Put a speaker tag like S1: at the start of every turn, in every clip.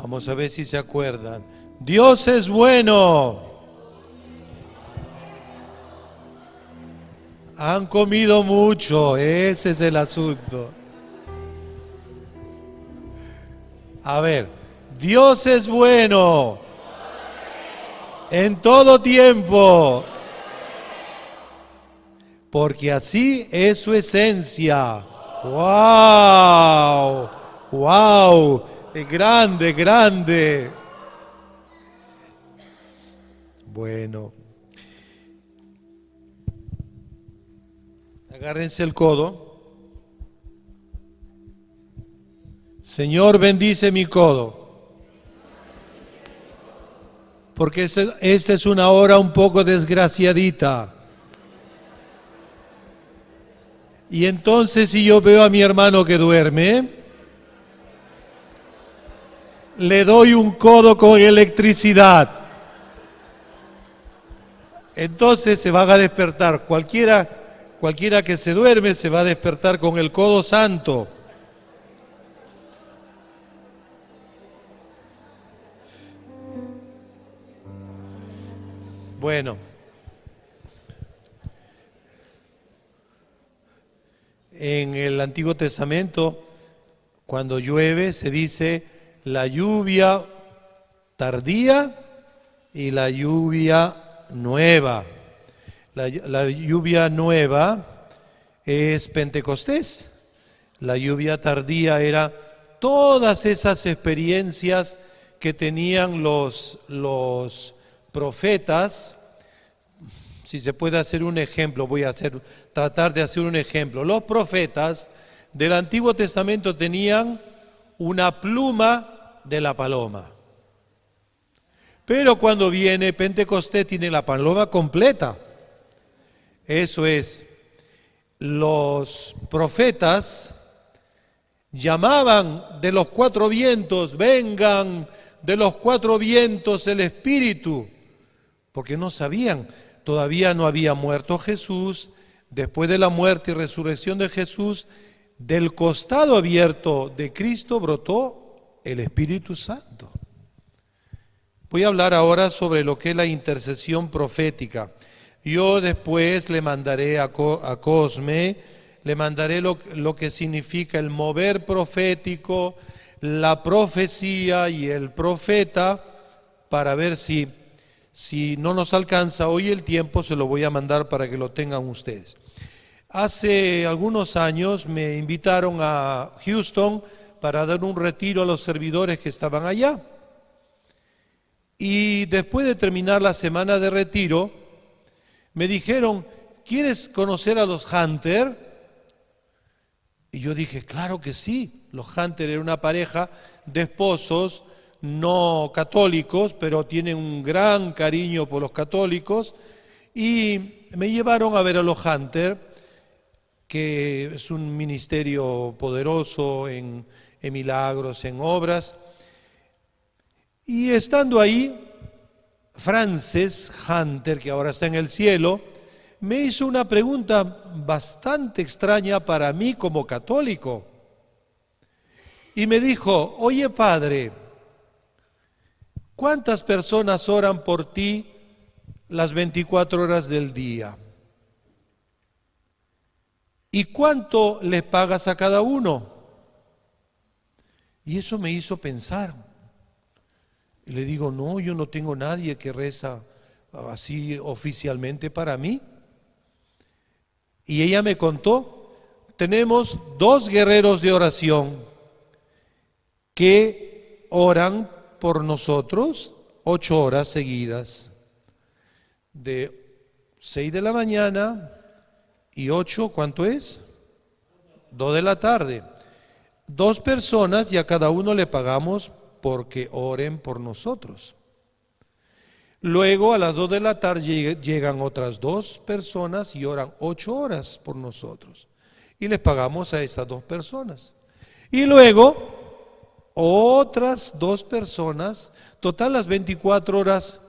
S1: Vamos a ver si se acuerdan. Dios es bueno. Han comido mucho, ese es el asunto. A ver, Dios es bueno en todo tiempo, porque así es su esencia. ¡Wow! ¡Wow! Grande, grande. Bueno. Agárrense el codo. Señor, bendice mi codo. Porque esta es una hora un poco desgraciadita. Y entonces si yo veo a mi hermano que duerme, le doy un codo con electricidad. Entonces se van a despertar. Cualquiera que se duerme se va a despertar con el codo santo. Bueno. En el Antiguo Testamento, cuando llueve, se dice la lluvia tardía y la lluvia nueva. La lluvia nueva es Pentecostés. La lluvia tardía era todas esas experiencias que tenían los profetas. Si se puede hacer un ejemplo, tratar de hacer un ejemplo. Los profetas del Antiguo Testamento tenían una pluma de la paloma. Pero cuando viene Pentecostés tiene la paloma completa. Eso es, los profetas llamaban de los cuatro vientos, vengan de los cuatro vientos el Espíritu, porque no sabían. Todavía no había muerto Jesús. Después de la muerte y resurrección de Jesús, del costado abierto de Cristo brotó el Espíritu Santo. Voy a hablar ahora sobre lo que es la intercesión profética. Yo después le mandaré a Cosme, le mandaré lo que significa el mover profético, la profecía y el profeta, para ver si no nos alcanza hoy el tiempo, se lo voy a mandar para que lo tengan ustedes. Hace algunos años me invitaron a Houston para dar un retiro a los servidores que estaban allá. Y después de terminar la semana de retiro, me dijeron, ¿quieres conocer a los Hunter? Y yo dije, claro que sí. Los Hunter eran una pareja de esposos no católicos, pero tienen un gran cariño por los católicos, y me llevaron a ver a los Hunter, que es un ministerio poderoso en milagros, en obras. Y estando ahí, Frances Hunter, que ahora está en el cielo, me hizo una pregunta bastante extraña para mí como católico. Y me dijo, oye padre, ¿cuántas personas oran por ti las 24 horas del día? ¿Y cuánto les pagas a cada uno? Y eso me hizo pensar. Y le digo, no, yo no tengo nadie que reza así oficialmente para mí. Y ella me contó, tenemos 2 guerreros de oración que oran por nosotros 8 horas seguidas, de 6 de la mañana y 8, ¿cuánto es? 2 de la tarde. 2 personas y a cada uno le pagamos porque oren por nosotros. Luego a las 2 de la tarde llegan otras 2 personas y oran 8 horas por nosotros. Y les pagamos a esas 2 personas. Y luego otras 2 personas, total las 24 horas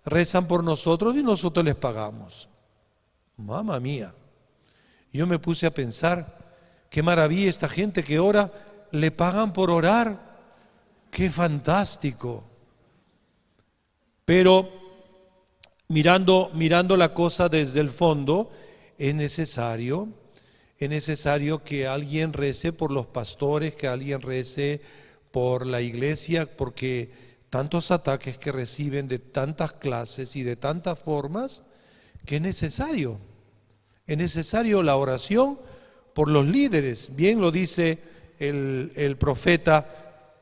S1: rezan por nosotros y nosotros les pagamos. Mamma mía. Yo me puse a pensar, qué maravilla esta gente que ora, le pagan por orar. ¡Qué fantástico! Pero mirando la cosa desde el fondo, es necesario que alguien rece por los pastores, que alguien rece por la iglesia, porque tantos ataques que reciben de tantas clases y de tantas formas, que es necesario la oración por los líderes. Bien lo dice el profeta: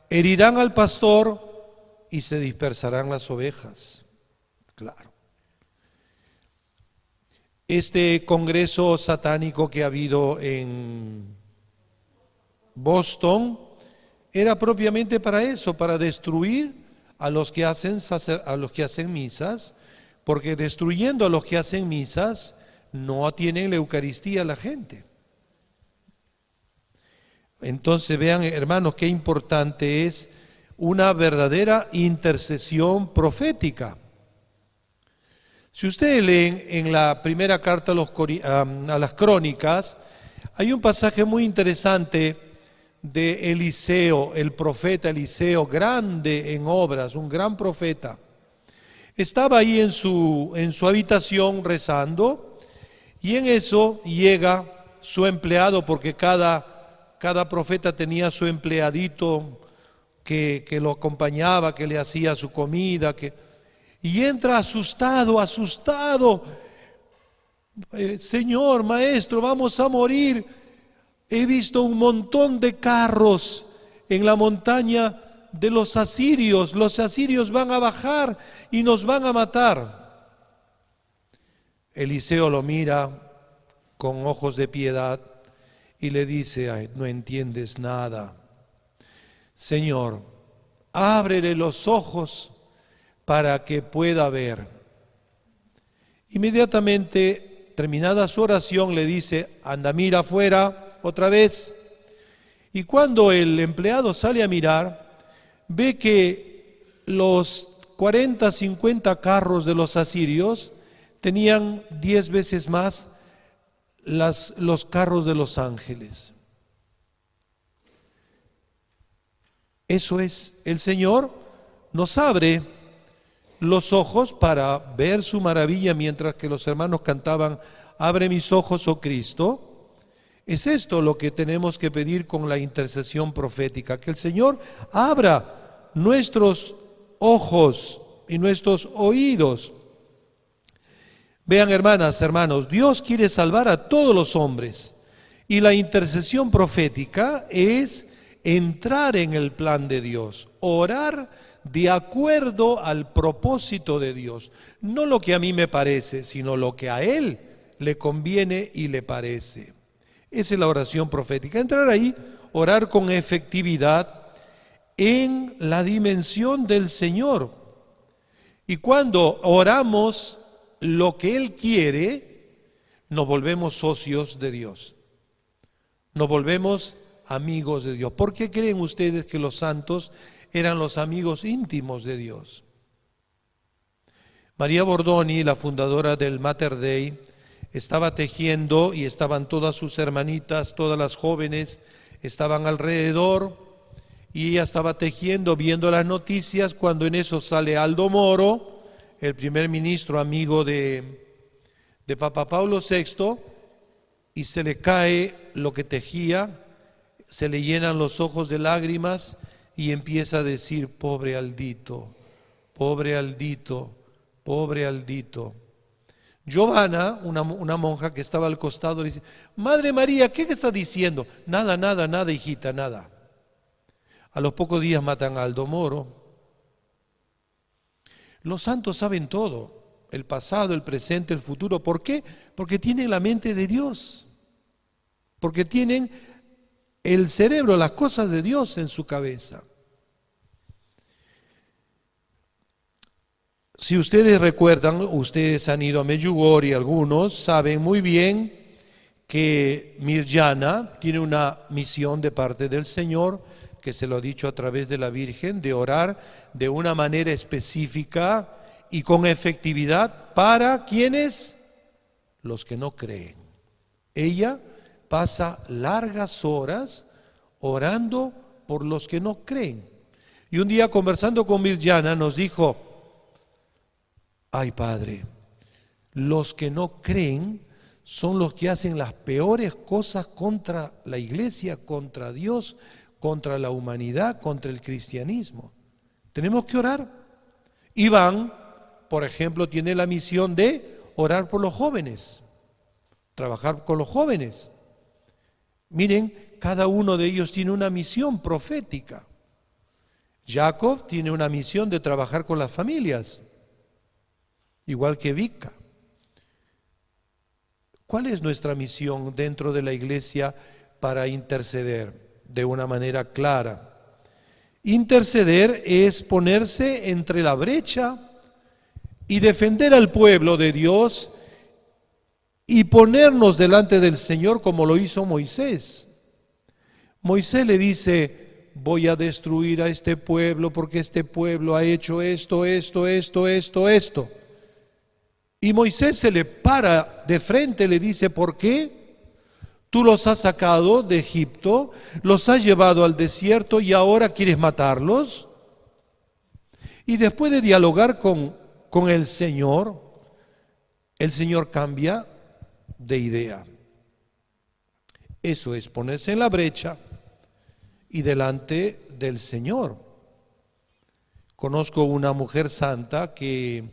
S1: herirán al pastor y se dispersarán las ovejas. Claro. Este congreso satánico que ha habido en Boston era propiamente para eso, para destruir a los que hacen misas, porque destruyendo a los que hacen misas no tienen la Eucaristía la gente. Entonces vean, hermanos, qué importante es una verdadera intercesión profética. Si ustedes leen en la primera carta a las Crónicas, hay un pasaje muy interesante de Eliseo, el profeta Eliseo, grande en obras, un gran profeta. Estaba ahí en su habitación rezando, y en eso llega su empleado, porque cada profeta tenía su empleadito que lo acompañaba, que le hacía su comida, y entra asustado. Señor, maestro, vamos a morir. He visto un montón de carros en la montaña de los asirios. Los asirios van a bajar y nos van a matar. Eliseo lo mira con ojos de piedad y le dice: ay, no entiendes nada. Señor, ábrele los ojos para que pueda ver. Inmediatamente, terminada su oración, le dice: anda, mira afuera otra vez. Y cuando el empleado sale a mirar, ve que los 40, 50 carros de los asirios tenían 10 veces más los carros de los ángeles. Eso es, el Señor nos abre los ojos para ver su maravilla, mientras que los hermanos cantaban: abre mis ojos, oh Cristo. Es esto lo que tenemos que pedir con la intercesión profética, que el Señor abra nuestros ojos y nuestros oídos. Vean, hermanas, hermanos, Dios quiere salvar a todos los hombres, y la intercesión profética es entrar en el plan de Dios, orar de acuerdo al propósito de Dios, no lo que a mí me parece, sino lo que a Él le conviene y le parece. Esa es la oración profética, entrar ahí, orar con efectividad en la dimensión del Señor. Y cuando oramos lo que Él quiere, nos volvemos socios de Dios, nos volvemos amigos de Dios. ¿Por qué creen ustedes que los santos eran los amigos íntimos de Dios? María Bordoni, la fundadora del Mater Dei, estaba tejiendo y estaban todas sus hermanitas, todas las jóvenes estaban alrededor, y ella estaba tejiendo, viendo las noticias, cuando en eso sale Aldo Moro, el primer ministro amigo de Papa Pablo VI, y se le cae lo que tejía, se le llenan los ojos de lágrimas y empieza a decir: pobre Aldito, pobre Aldito, pobre Aldito. Giovanna, una monja que estaba al costado, le dice: Madre María, ¿qué está diciendo? Nada, nada, nada, hijita, nada. A los pocos días matan a Aldo Moro. Los santos saben todo, el pasado, el presente, el futuro. ¿Por qué? Porque tienen la mente de Dios, porque tienen el cerebro, las cosas de Dios en su cabeza. Si ustedes recuerdan, ustedes han ido a Medjugorje, algunos saben muy bien que Mirjana tiene una misión de parte del Señor, que se lo ha dicho a través de la Virgen, de orar de una manera específica y con efectividad para quienes, los que no creen. Ella pasa largas horas orando por los que no creen. Y un día conversando con Mirjana nos dijo, ay Padre, los que no creen son los que hacen las peores cosas contra la iglesia, contra Dios, contra la humanidad, contra el cristianismo. Tenemos que orar. Iván, por ejemplo, tiene la misión de orar por los jóvenes, trabajar con los jóvenes. Miren, cada uno de ellos tiene una misión profética. Jacob tiene una misión de trabajar con las familias, igual que Vika. ¿Cuál es nuestra misión dentro de la iglesia para interceder de una manera clara? Interceder es ponerse entre la brecha y defender al pueblo de Dios y ponernos delante del Señor como lo hizo Moisés. Moisés le dice, voy a destruir a este pueblo porque este pueblo ha hecho esto. Y Moisés se le para de frente y le dice, ¿por qué? Tú los has sacado de Egipto, los has llevado al desierto y ahora quieres matarlos. Y después de dialogar con el Señor cambia de idea. Eso es ponerse en la brecha y delante del Señor. Conozco una mujer santa que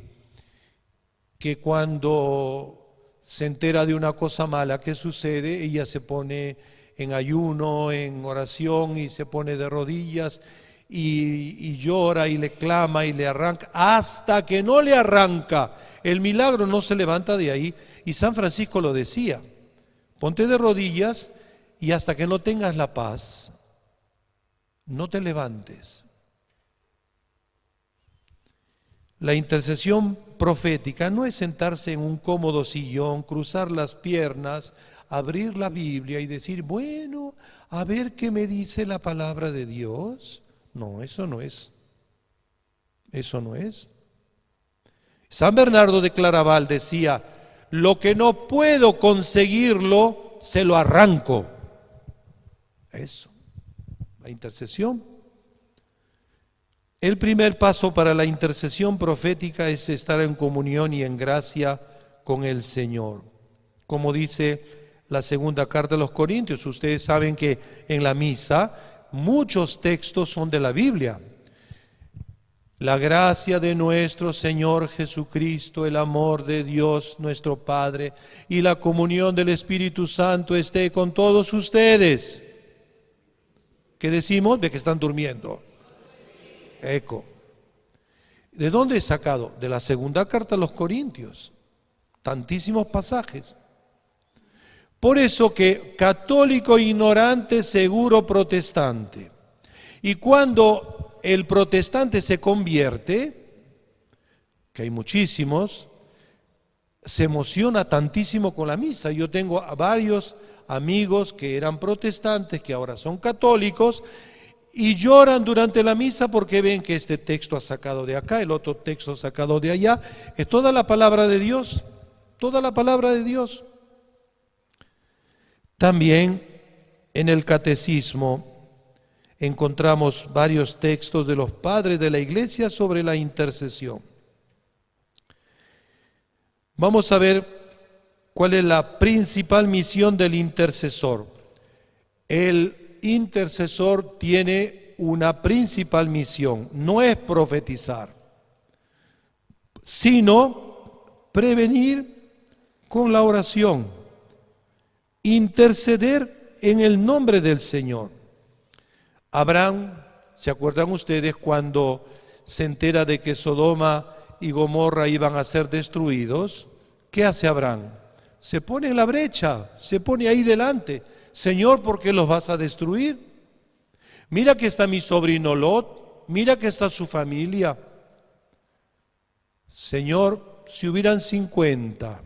S1: cuando se entera de una cosa mala que sucede, ella se pone en ayuno, en oración y se pone de rodillas y llora y le clama y le arranca, hasta que no le arranca. El milagro no se levanta de ahí. Y San Francisco lo decía, ponte de rodillas y hasta que no tengas la paz, no te levantes. La intercesión profética no es sentarse en un cómodo sillón, cruzar las piernas, abrir la Biblia y decir, bueno, a ver qué me dice la palabra de Dios. No, eso no es. Eso no es. San Bernardo de Claraval decía, lo que no puedo conseguirlo, se lo arranco. Eso, la intercesión. El primer paso para la intercesión profética es estar en comunión y en gracia con el Señor. Como dice la segunda carta de los Corintios, ustedes saben que en la misa muchos textos son de la Biblia. La gracia de nuestro Señor Jesucristo, el amor de Dios nuestro Padre y la comunión del Espíritu Santo esté con todos ustedes. ¿Qué decimos? De que están durmiendo. Eco. ¿De dónde he sacado? De la segunda carta a los Corintios. Tantísimos pasajes. Por eso que católico ignorante, seguro protestante. Y cuando el protestante se convierte, que hay muchísimos, se emociona tantísimo con la misa. Yo tengo a varios amigos que eran protestantes, que ahora son católicos, y lloran durante la misa porque ven que este texto ha sacado de acá, el otro texto ha sacado de allá. Es toda la palabra de Dios, toda la palabra de Dios. También en el catecismo encontramos varios textos de los padres de la Iglesia sobre la intercesión. Vamos a ver cuál es la principal misión del intercesor. El intercesor tiene una principal misión, no es profetizar, sino prevenir con la oración, interceder en el nombre del Señor. Abraham, ¿se acuerdan ustedes cuando se entera de que Sodoma y Gomorra iban a ser destruidos? ¿Qué hace Abraham? Se pone en la brecha, se pone ahí delante. Señor, ¿por qué los vas a destruir? Mira que está mi sobrino Lot, mira que está su familia. Señor, si hubieran 50,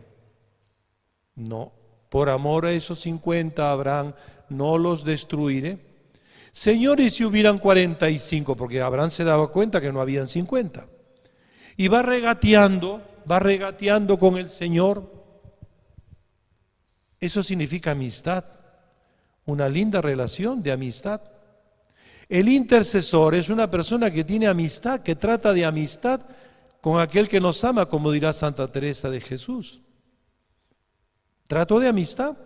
S1: no, por amor a esos 50, Abraham, no los destruiré. Señor, y si hubieran 45, porque Abraham se daba cuenta que no habían 50. Y va regateando con el Señor. Eso significa amistad. Una linda relación de amistad. El intercesor es una persona que tiene amistad, que trata de amistad con aquel que nos ama, como dirá Santa Teresa de Jesús. Trato de amistad.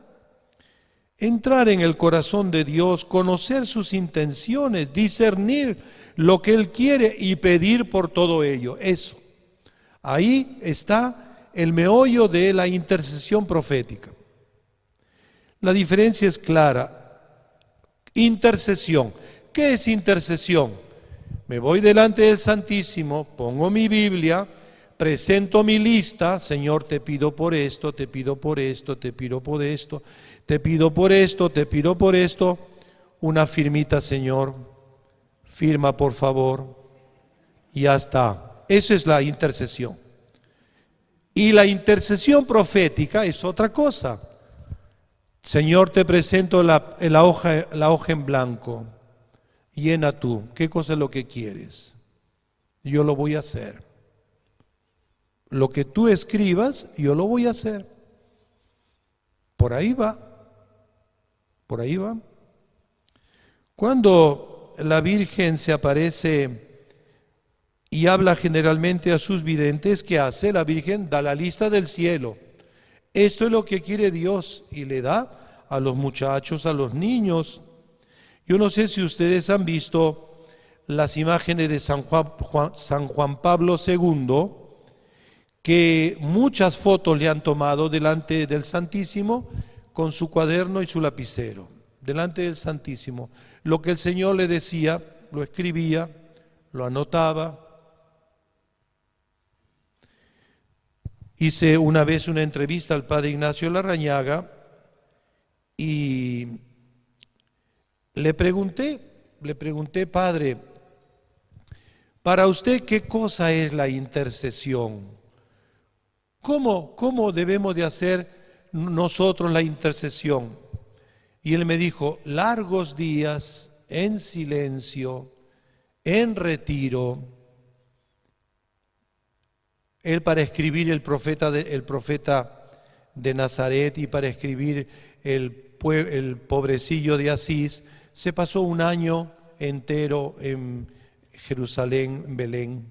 S1: Entrar en el corazón de Dios, conocer sus intenciones, discernir lo que Él quiere y pedir por todo ello. Eso. Ahí está el meollo de la intercesión profética. La diferencia es clara. Intercesión. ¿Qué es intercesión? Me voy delante del Santísimo, pongo mi Biblia, presento mi lista, Señor, te pido por esto, te pido por esto, te pido por esto, te pido por esto, te pido por esto. Una firmita, Señor, firma por favor, y ya está. Esa es la intercesión. Y la intercesión profética es otra cosa. Señor, te presento la hoja en blanco. Llena tú, ¿qué cosa es lo que quieres? Yo lo voy a hacer. Lo que tú escribas, yo lo voy a hacer. Por ahí va. Por ahí va. Cuando la Virgen se aparece y habla generalmente a sus videntes, ¿qué hace? La Virgen da la lista del cielo. Esto es lo que quiere Dios y le da a los muchachos, a los niños. Yo no sé si ustedes han visto las imágenes de San Juan Pablo II, que muchas fotos le han tomado delante del Santísimo con su cuaderno y su lapicero, delante del Santísimo. Lo que el Señor le decía, lo escribía, lo anotaba. Hice una vez una entrevista al Padre Ignacio Larrañaga y le pregunté, Padre, para usted, ¿qué cosa es la intercesión? ¿Cómo debemos de hacer nosotros la intercesión? Y él me dijo, largos días en silencio, en retiro. Él para escribir el profeta de Nazaret y para escribir el pobrecillo de Asís, se pasó un año entero en Jerusalén, en Belén.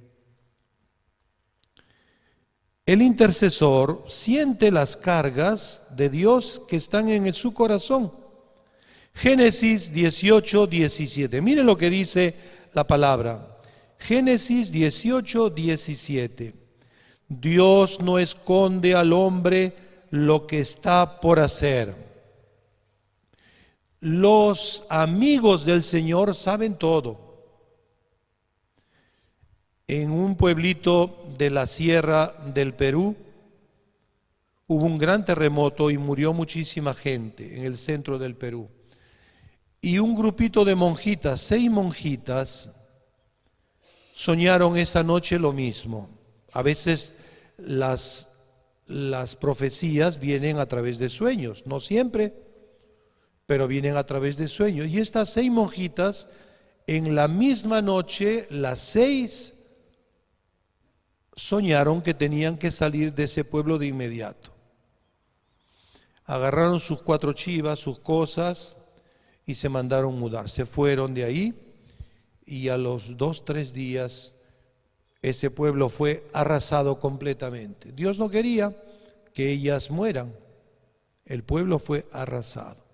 S1: El intercesor siente las cargas de Dios que están en su corazón. Génesis 18, 17. Miren lo que dice la palabra. Génesis 18, 17. Dios no esconde al hombre lo que está por hacer. Los amigos del Señor saben todo. En un pueblito de la sierra del Perú hubo un gran terremoto y murió muchísima gente en el centro del Perú. Y un grupito de monjitas, 6 monjitas, soñaron esa noche lo mismo. A veces las profecías vienen a través de sueños, no siempre, pero vienen a través de sueños. Y estas 6 monjitas, en la misma noche, las 6 soñaron que tenían que salir de ese pueblo de inmediato. Agarraron sus 4 chivas, sus cosas, y se mandaron mudar. Se fueron de ahí, y a los 2, 3 días, ese pueblo fue arrasado completamente. Dios no quería que ellas mueran. El pueblo fue arrasado.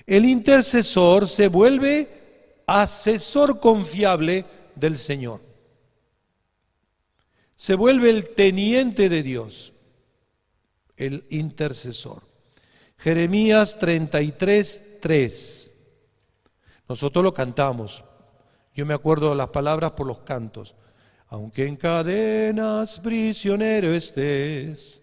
S1: El intercesor se vuelve asesor confiable del Señor. Se vuelve el teniente de Dios, el intercesor. Jeremías 33, 3. Nosotros lo cantamos. Yo me acuerdo de las palabras por los cantos. Aunque en cadenas prisionero estés,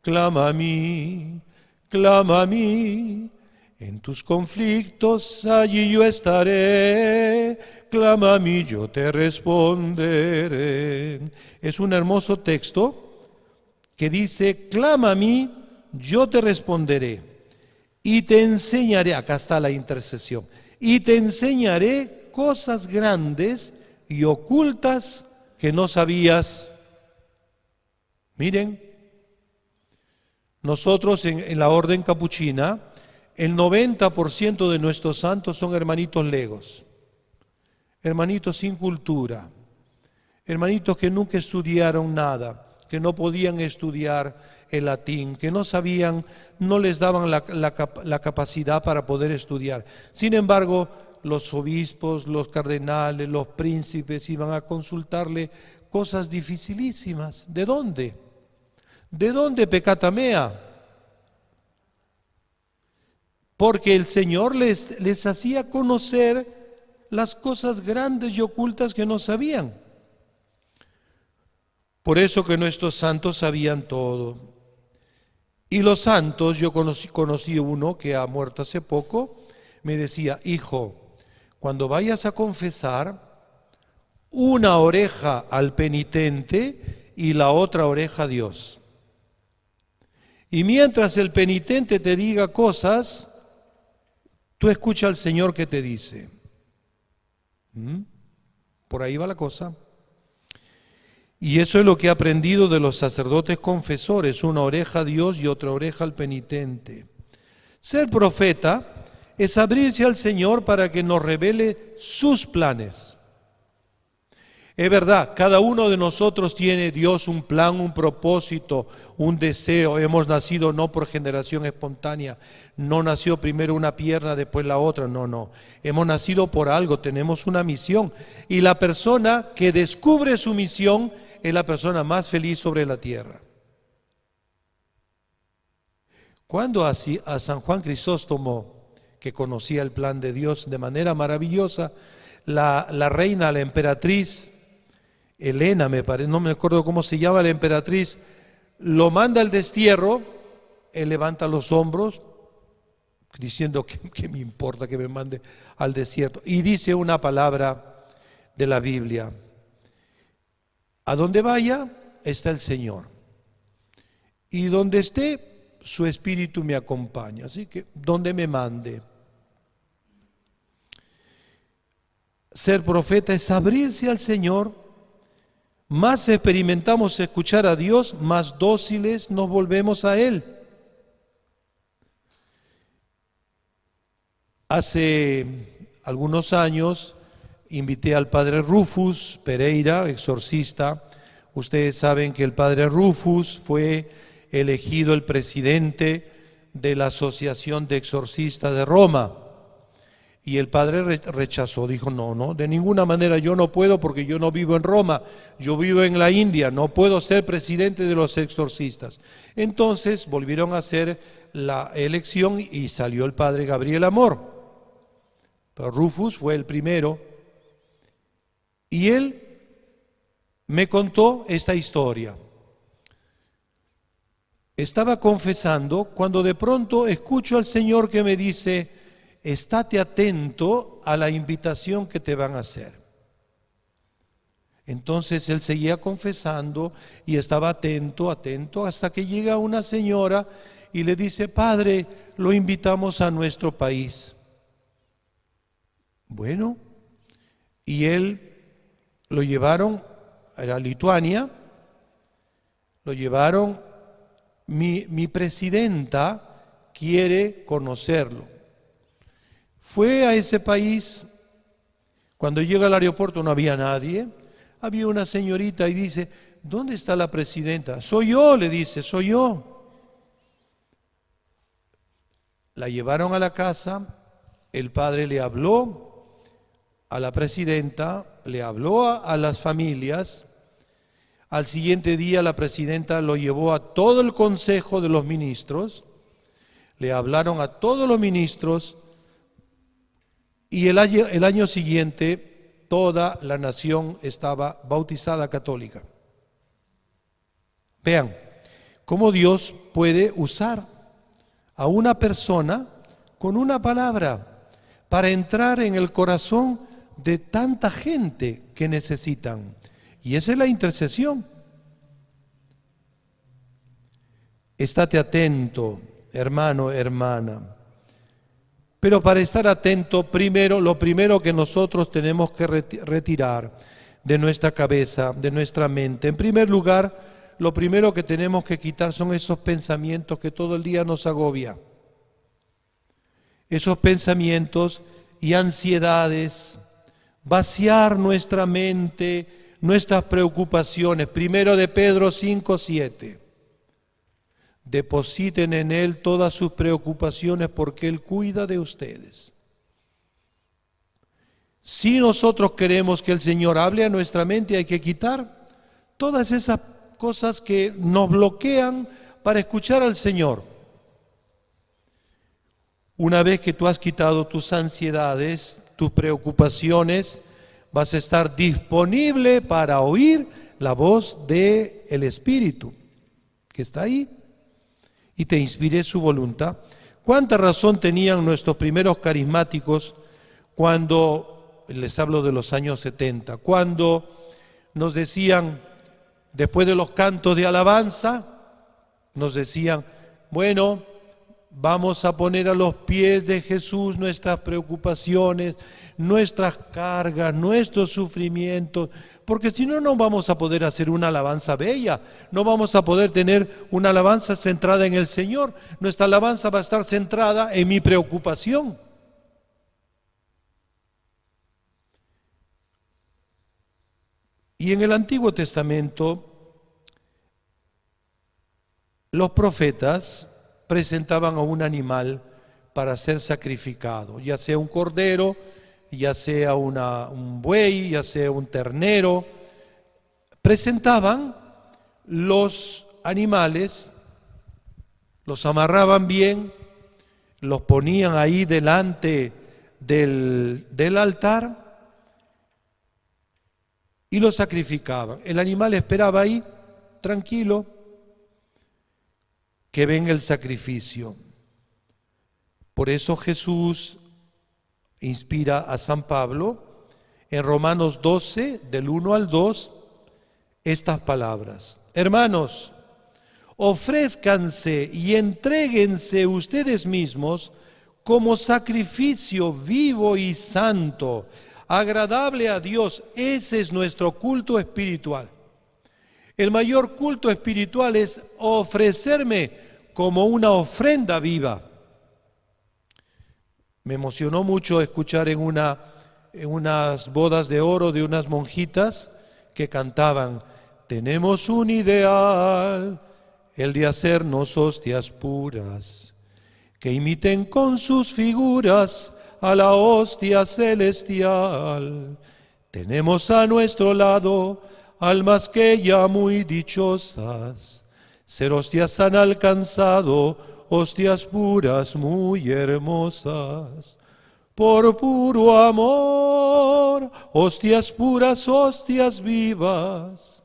S1: clama a mí, clama a mí. En tus conflictos allí yo estaré, clama a mí, yo te responderé. Es un hermoso texto que dice, clama a mí, yo te responderé y te enseñaré, acá está la intercesión, y te enseñaré cosas grandes y ocultas que no sabías. Miren, nosotros en la orden capuchina, el 90% de nuestros santos son hermanitos legos. hermanitos sin cultura, hermanitos que nunca estudiaron nada, que no podían estudiar el latín, que no sabían, no les daban la capacidad para poder estudiar. Sin embargo, los obispos, los cardenales, los príncipes iban a consultarle cosas dificilísimas. ¿De dónde? ¿De dónde peccata mea? Porque el Señor les hacía conocer las cosas grandes y ocultas que no sabían. Por eso que nuestros santos sabían todo. Y los santos, yo conocí uno que ha muerto hace poco, me decía: hijo, cuando vayas a confesar, una oreja al penitente y la otra oreja a Dios. Y mientras el penitente te diga cosas, tú escucha al Señor que te dice. Por ahí va la cosa. Y eso es lo que he aprendido de los sacerdotes confesores, una oreja a Dios y otra oreja al penitente. Ser profeta es abrirse al Señor para que nos revele sus planes. Es verdad, cada uno de nosotros tiene Dios un plan, un propósito, un deseo. Hemos nacido no por generación espontánea, no nació primero una pierna, después la otra, no. Hemos nacido por algo, tenemos una misión. Y la persona que descubre su misión es la persona más feliz sobre la tierra. Cuando a San Juan Crisóstomo, que conocía el plan de Dios de manera maravillosa, la reina, la emperatriz Helena, no me acuerdo cómo se llama la emperatriz, lo manda al destierro, él levanta los hombros, diciendo que me importa que me mande al desierto, y dice una palabra de la Biblia: a donde vaya está el Señor, y donde esté su espíritu me acompaña, así que donde me mande. Ser profeta es abrirse al Señor. Más experimentamos escuchar a Dios, más dóciles nos volvemos a Él. Hace algunos años invité al padre Rufus Pereira, exorcista. Ustedes saben que el padre Rufus fue elegido el presidente de la Asociación de Exorcistas de Roma. Y el padre rechazó, dijo: no, de ninguna manera, yo no puedo, porque yo no vivo en Roma, yo vivo en la India, no puedo ser presidente de los exorcistas. Entonces volvieron a hacer la elección y salió el padre Gabriel Amor. Pero Rufus fue el primero, y él me contó esta historia. Estaba confesando cuando de pronto escucho al Señor que me dice: estate atento a la invitación que te van a hacer. Entonces él seguía confesando y estaba atento, hasta que llega una señora y le dice: padre, lo invitamos a nuestro país. Bueno, y él lo llevaron a la Lituania, lo llevaron, mi presidenta quiere conocerlo. Fue a ese país. Cuando llega al aeropuerto no había nadie, había una señorita y dice: ¿dónde está la presidenta? Soy yo, le dice, soy yo. La llevaron a la casa, el padre le habló a la presidenta, le habló a las familias. Al siguiente día la presidenta lo llevó a todo el consejo de los ministros, le hablaron a todos los ministros. Y el año siguiente toda la nación estaba bautizada católica. Vean cómo Dios puede usar a una persona con una palabra para entrar en el corazón de tanta gente que necesitan. Y esa es la intercesión. Estate atento, hermano, hermana. Pero para estar atento, lo primero que nosotros tenemos que retirar de nuestra cabeza, de nuestra mente. En primer lugar, lo primero que tenemos que quitar son esos pensamientos que todo el día nos agobia. Esos pensamientos y ansiedades vaciar nuestra mente, nuestras preocupaciones. Primero de Pedro 5:7. Depositen en Él todas sus preocupaciones porque Él cuida de ustedes. Si nosotros queremos que el Señor hable a nuestra mente, hay que quitar todas esas cosas que nos bloquean para escuchar al Señor. Una vez que tú has quitado tus ansiedades, tus preocupaciones, vas a estar disponible para oír la voz del Espíritu que está ahí y te inspire su voluntad. ¿Cuánta razón tenían nuestros primeros carismáticos cuando, les hablo de los años 70, cuando nos decían, después de los cantos de alabanza, nos decían, bueno, vamos a poner a los pies de Jesús nuestras preocupaciones, nuestras cargas, nuestros sufrimientos, porque si no, no vamos a poder hacer una alabanza bella, no vamos a poder tener una alabanza centrada en el Señor. Nuestra alabanza va a estar centrada en mi preocupación. Y en el Antiguo Testamento, los profetas presentaban a un animal para ser sacrificado, ya sea un cordero, ya sea un buey, ya sea un ternero. Presentaban los animales, los amarraban bien, los ponían ahí delante del altar y los sacrificaban. El animal esperaba ahí, tranquilo, que venga el sacrificio. Por eso Jesús inspira a San Pablo en Romanos 12, del 1 al 2, estas palabras. Hermanos, ofrézcanse y entréguense ustedes mismos como sacrificio vivo y santo, agradable a Dios. Ese es nuestro culto espiritual. El mayor culto espiritual es ofrecerme como una ofrenda viva. Me emocionó mucho escuchar en unas bodas de oro de unas monjitas que cantaban, tenemos un ideal, el de hacernos hostias puras, que imiten con sus figuras a la hostia celestial. Tenemos a nuestro lado almas que ya muy dichosas, ser hostias han alcanzado, hostias puras muy hermosas. Por puro amor, hostias puras, hostias vivas.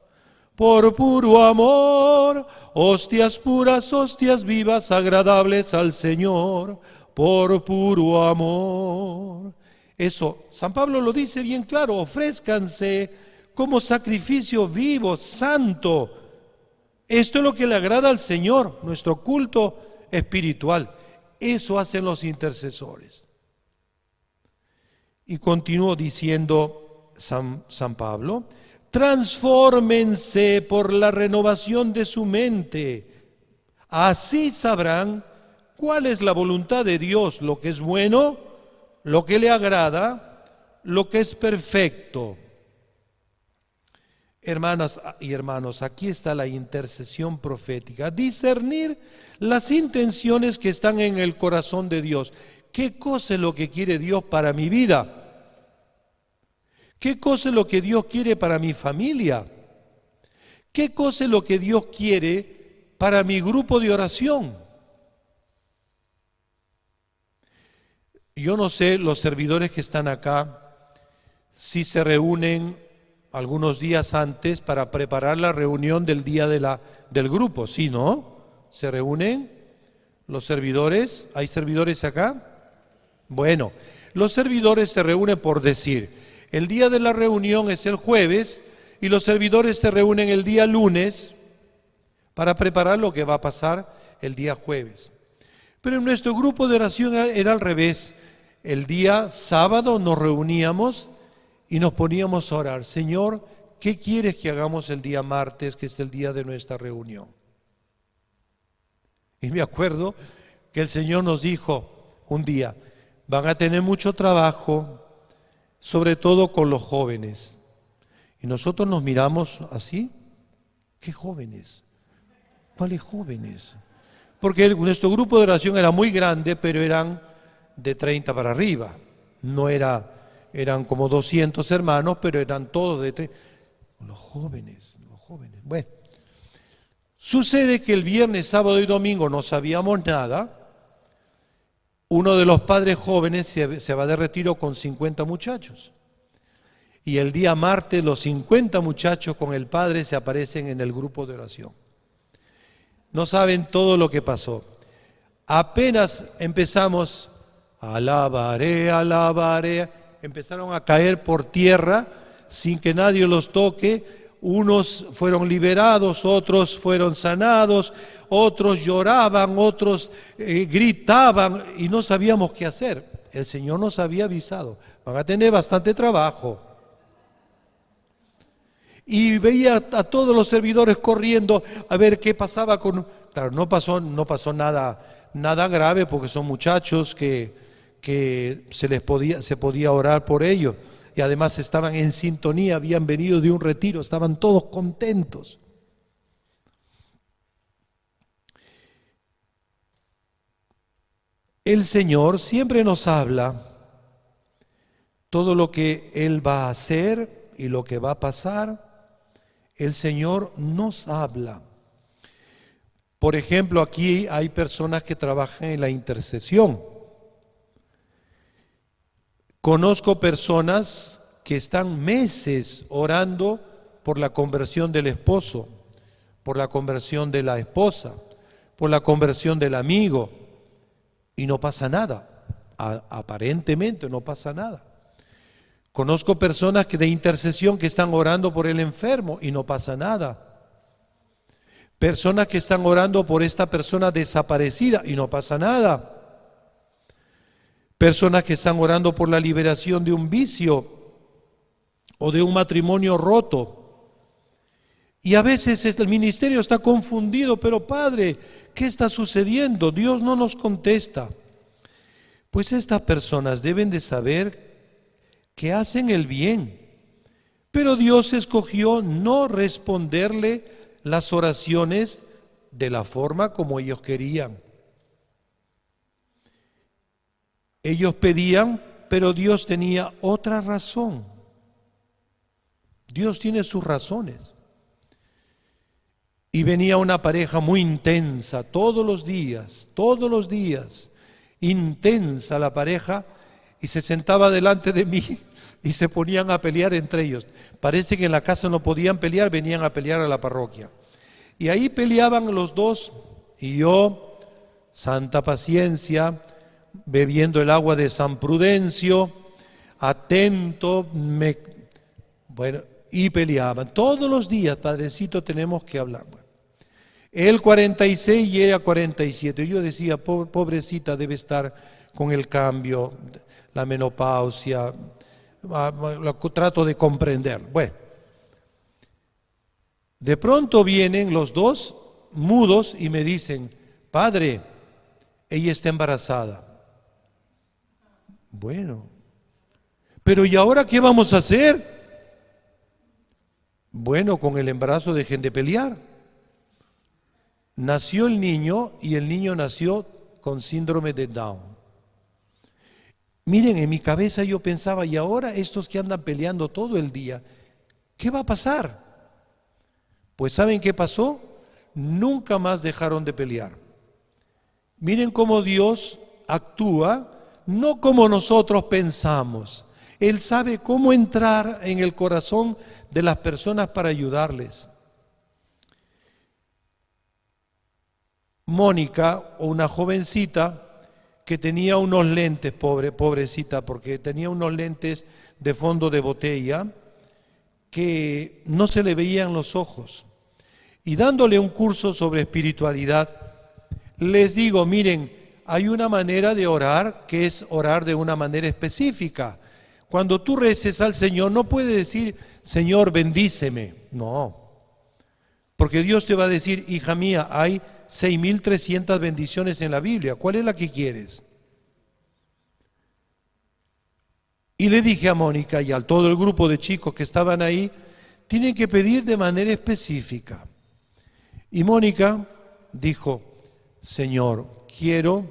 S1: Por puro amor, hostias puras, hostias vivas, agradables al Señor. Por puro amor. Eso, San Pablo lo dice bien claro, ofrézcanse como sacrificio vivo, santo. Esto es lo que le agrada al Señor, nuestro culto espiritual. Eso hacen los intercesores. Y continuó diciendo San Pablo, transfórmense por la renovación de su mente. Así sabrán cuál es la voluntad de Dios, lo que es bueno, lo que le agrada, lo que es perfecto. Hermanas y hermanos, aquí está la intercesión profética. Discernir las intenciones que están en el corazón de Dios. ¿Qué cosa es lo que quiere Dios para mi vida? ¿Qué cosa es lo que Dios quiere para mi familia? ¿Qué cosa es lo que Dios quiere para mi grupo de oración? Yo no sé, los servidores que están acá, si se reúnen algunos días antes para preparar la reunión del día del grupo, ¿sí, no? ¿Se reúnen los servidores? ¿Hay servidores acá? Bueno, los servidores se reúnen por decir, el día de la reunión es el jueves y los servidores se reúnen el día lunes para preparar lo que va a pasar el día jueves. Pero en nuestro grupo de oración era al revés. El día sábado nos reuníamos y nos poníamos a orar. Señor, ¿qué quieres que hagamos el día martes, que es el día de nuestra reunión? Y me acuerdo que el Señor nos dijo un día, van a tener mucho trabajo, sobre todo con los jóvenes. Y nosotros nos miramos así, ¿qué jóvenes? ¿Cuáles jóvenes? Porque nuestro grupo de oración era muy grande, pero eran de 30 para arriba. No eran como 200 hermanos, pero eran todos de 30. Los jóvenes. Bueno, sucede que el viernes, sábado y domingo no sabíamos nada. Uno de los padres jóvenes se va de retiro con 50 muchachos. Y el día martes los 50 muchachos con el padre se aparecen en el grupo de oración. No saben todo lo que pasó. Apenas empezamos, alabaré, alabaré, empezaron a caer por tierra sin que nadie los toque. Unos fueron liberados, otros fueron sanados, otros lloraban, otros gritaban y no sabíamos qué hacer. El Señor nos había avisado, van a tener bastante trabajo. Y veía a todos los servidores corriendo a ver qué pasaba con... Claro, no pasó nada grave porque son muchachos que se podía orar por ellos. Y además estaban en sintonía, habían venido de un retiro, estaban todos contentos. El Señor siempre nos habla todo lo que Él va a hacer y lo que va a pasar. El Señor nos habla. Por ejemplo, aquí hay personas que trabajan en la intercesión. Conozco personas que están meses orando por la conversión del esposo, por la conversión de la esposa, por la conversión del amigo, y no pasa nada. Aparentemente no pasa nada. Conozco personas de intercesión que están orando por el enfermo y no pasa nada. Personas que están orando por esta persona desaparecida y no pasa nada. Personas que están orando por la liberación de un vicio o de un matrimonio roto. Y a veces el ministerio está confundido, pero Padre, ¿qué está sucediendo? Dios no nos contesta. Pues estas personas deben de saber que hacen el bien, pero Dios escogió no responderle las oraciones de la forma como ellos querían. Ellos pedían, pero Dios tenía otra razón. Dios tiene sus razones. Y venía una pareja muy intensa, todos los días, intensa la pareja, y se sentaba delante de mí y se ponían a pelear entre ellos. Parece que en la casa no podían pelear, venían a pelear a la parroquia. Y ahí peleaban los dos y yo, santa paciencia, bebiendo el agua de San Prudencio, atento, y peleaban. Todos los días, Padrecito, tenemos que hablar. Bueno, él 46 y ella 47. Yo decía, pobrecita, debe estar con el cambio, la menopausia, trato de comprender. Bueno, de pronto vienen los dos mudos y me dicen, Padre, ella está embarazada. Bueno, pero ¿y ahora qué vamos a hacer? Bueno, con el embarazo dejen de pelear. Nació el niño y el niño nació con síndrome de Down. Miren, en mi cabeza yo pensaba, y ahora estos que andan peleando todo el día, ¿qué va a pasar? Pues ¿saben qué pasó? Nunca más dejaron de pelear. Miren cómo Dios actúa, no como nosotros pensamos. Él sabe cómo entrar en el corazón de las personas para ayudarles. Mónica, una jovencita que tenía unos lentes, pobrecita, porque tenía unos lentes de fondo de botella que no se le veían los ojos. Y dándole un curso sobre espiritualidad, les digo, miren, hay una manera de orar que es orar de una manera específica. Cuando tú reces al Señor, no puedes decir, Señor, bendíceme. No, porque Dios te va a decir, hija mía, hay 6.300 bendiciones en la Biblia. ¿Cuál es la que quieres? Y le dije a Mónica y a todo el grupo de chicos que estaban ahí, tienen que pedir de manera específica. Y Mónica dijo, Señor, quiero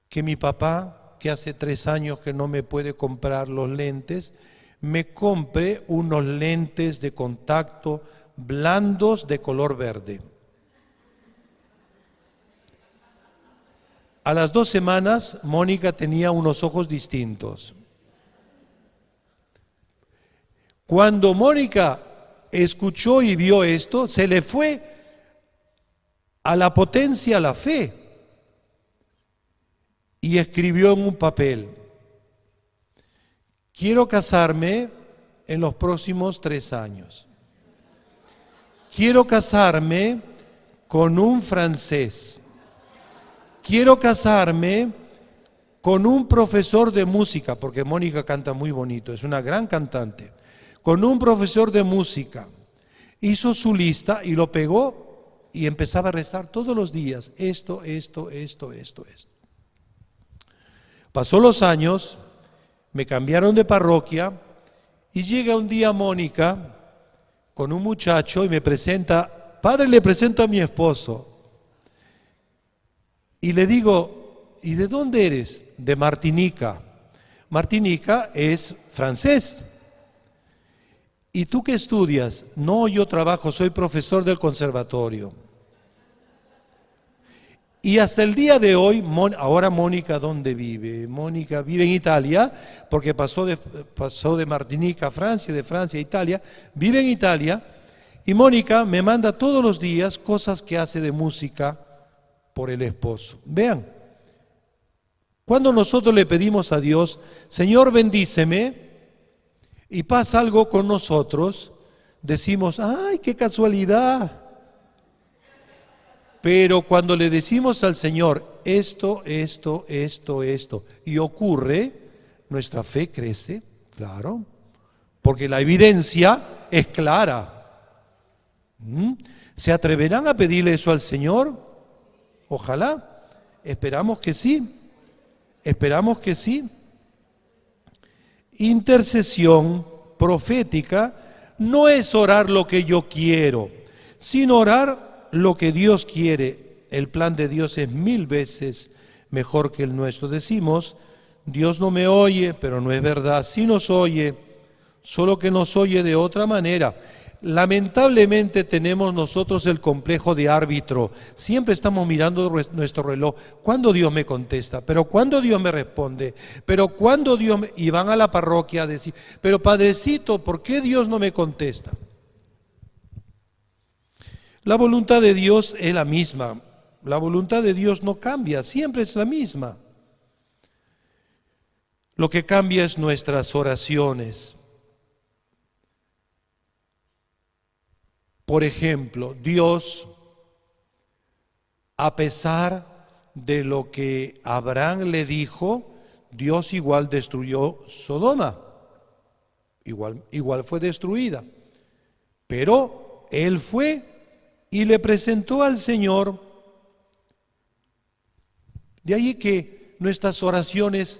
S1: que mi papá, que hace 3 años que no me puede comprar los lentes, me compre unos lentes de contacto blandos de color verde. A las 2 semanas, Mónica tenía unos ojos distintos. Cuando Mónica escuchó y vio esto, se le fue a la potencia la fe y escribió en un papel, quiero casarme en los próximos 3 años. Quiero casarme con un francés. Quiero casarme con un profesor de música, porque Mónica canta muy bonito, es una gran cantante. Con un profesor de música. Hizo su lista y lo pegó y empezaba a rezar todos los días. Esto. Pasó los años, me cambiaron de parroquia y llega un día Mónica con un muchacho y me presenta, padre, le presento a mi esposo. Y le digo, ¿y de dónde eres? De Martinica. Martinica es francés. ¿Y tú qué estudias? No, yo trabajo, soy profesor del conservatorio. Y hasta el día de hoy, ahora Mónica, ¿dónde vive? Mónica vive en Italia, porque pasó de Martinica a Francia, de Francia a Italia, vive en Italia, y Mónica me manda todos los días cosas que hace de música por el esposo. Vean, cuando nosotros le pedimos a Dios, Señor, bendíceme, y pasa algo con nosotros, decimos, ¡ay, qué casualidad! Pero cuando le decimos al Señor, esto, y ocurre, nuestra fe crece, claro, porque la evidencia es clara. ¿Se atreverán a pedirle eso al Señor? Ojalá, esperamos que sí, Intercesión profética no es orar lo que yo quiero, sino orar lo que Dios quiere. El plan de Dios es 1000 veces mejor que el nuestro. Decimos, Dios no me oye, pero no es verdad, sí nos oye, solo que nos oye de otra manera. Lamentablemente tenemos nosotros el complejo de árbitro. Siempre estamos mirando nuestro reloj. ¿Cuándo Dios me contesta? ¿Pero cuándo Dios me responde? ¿Pero cuándo Dios me... Y van a la parroquia a decir, pero Padrecito, ¿por qué Dios no me contesta? La voluntad de Dios es la misma. La voluntad de Dios no cambia, siempre es la misma. Lo que cambia es nuestras oraciones. Por ejemplo, Dios, a pesar de lo que Abraham le dijo, Dios igual destruyó Sodoma, igual fue destruida. Pero Él fue y le presentó al Señor. De ahí que nuestras oraciones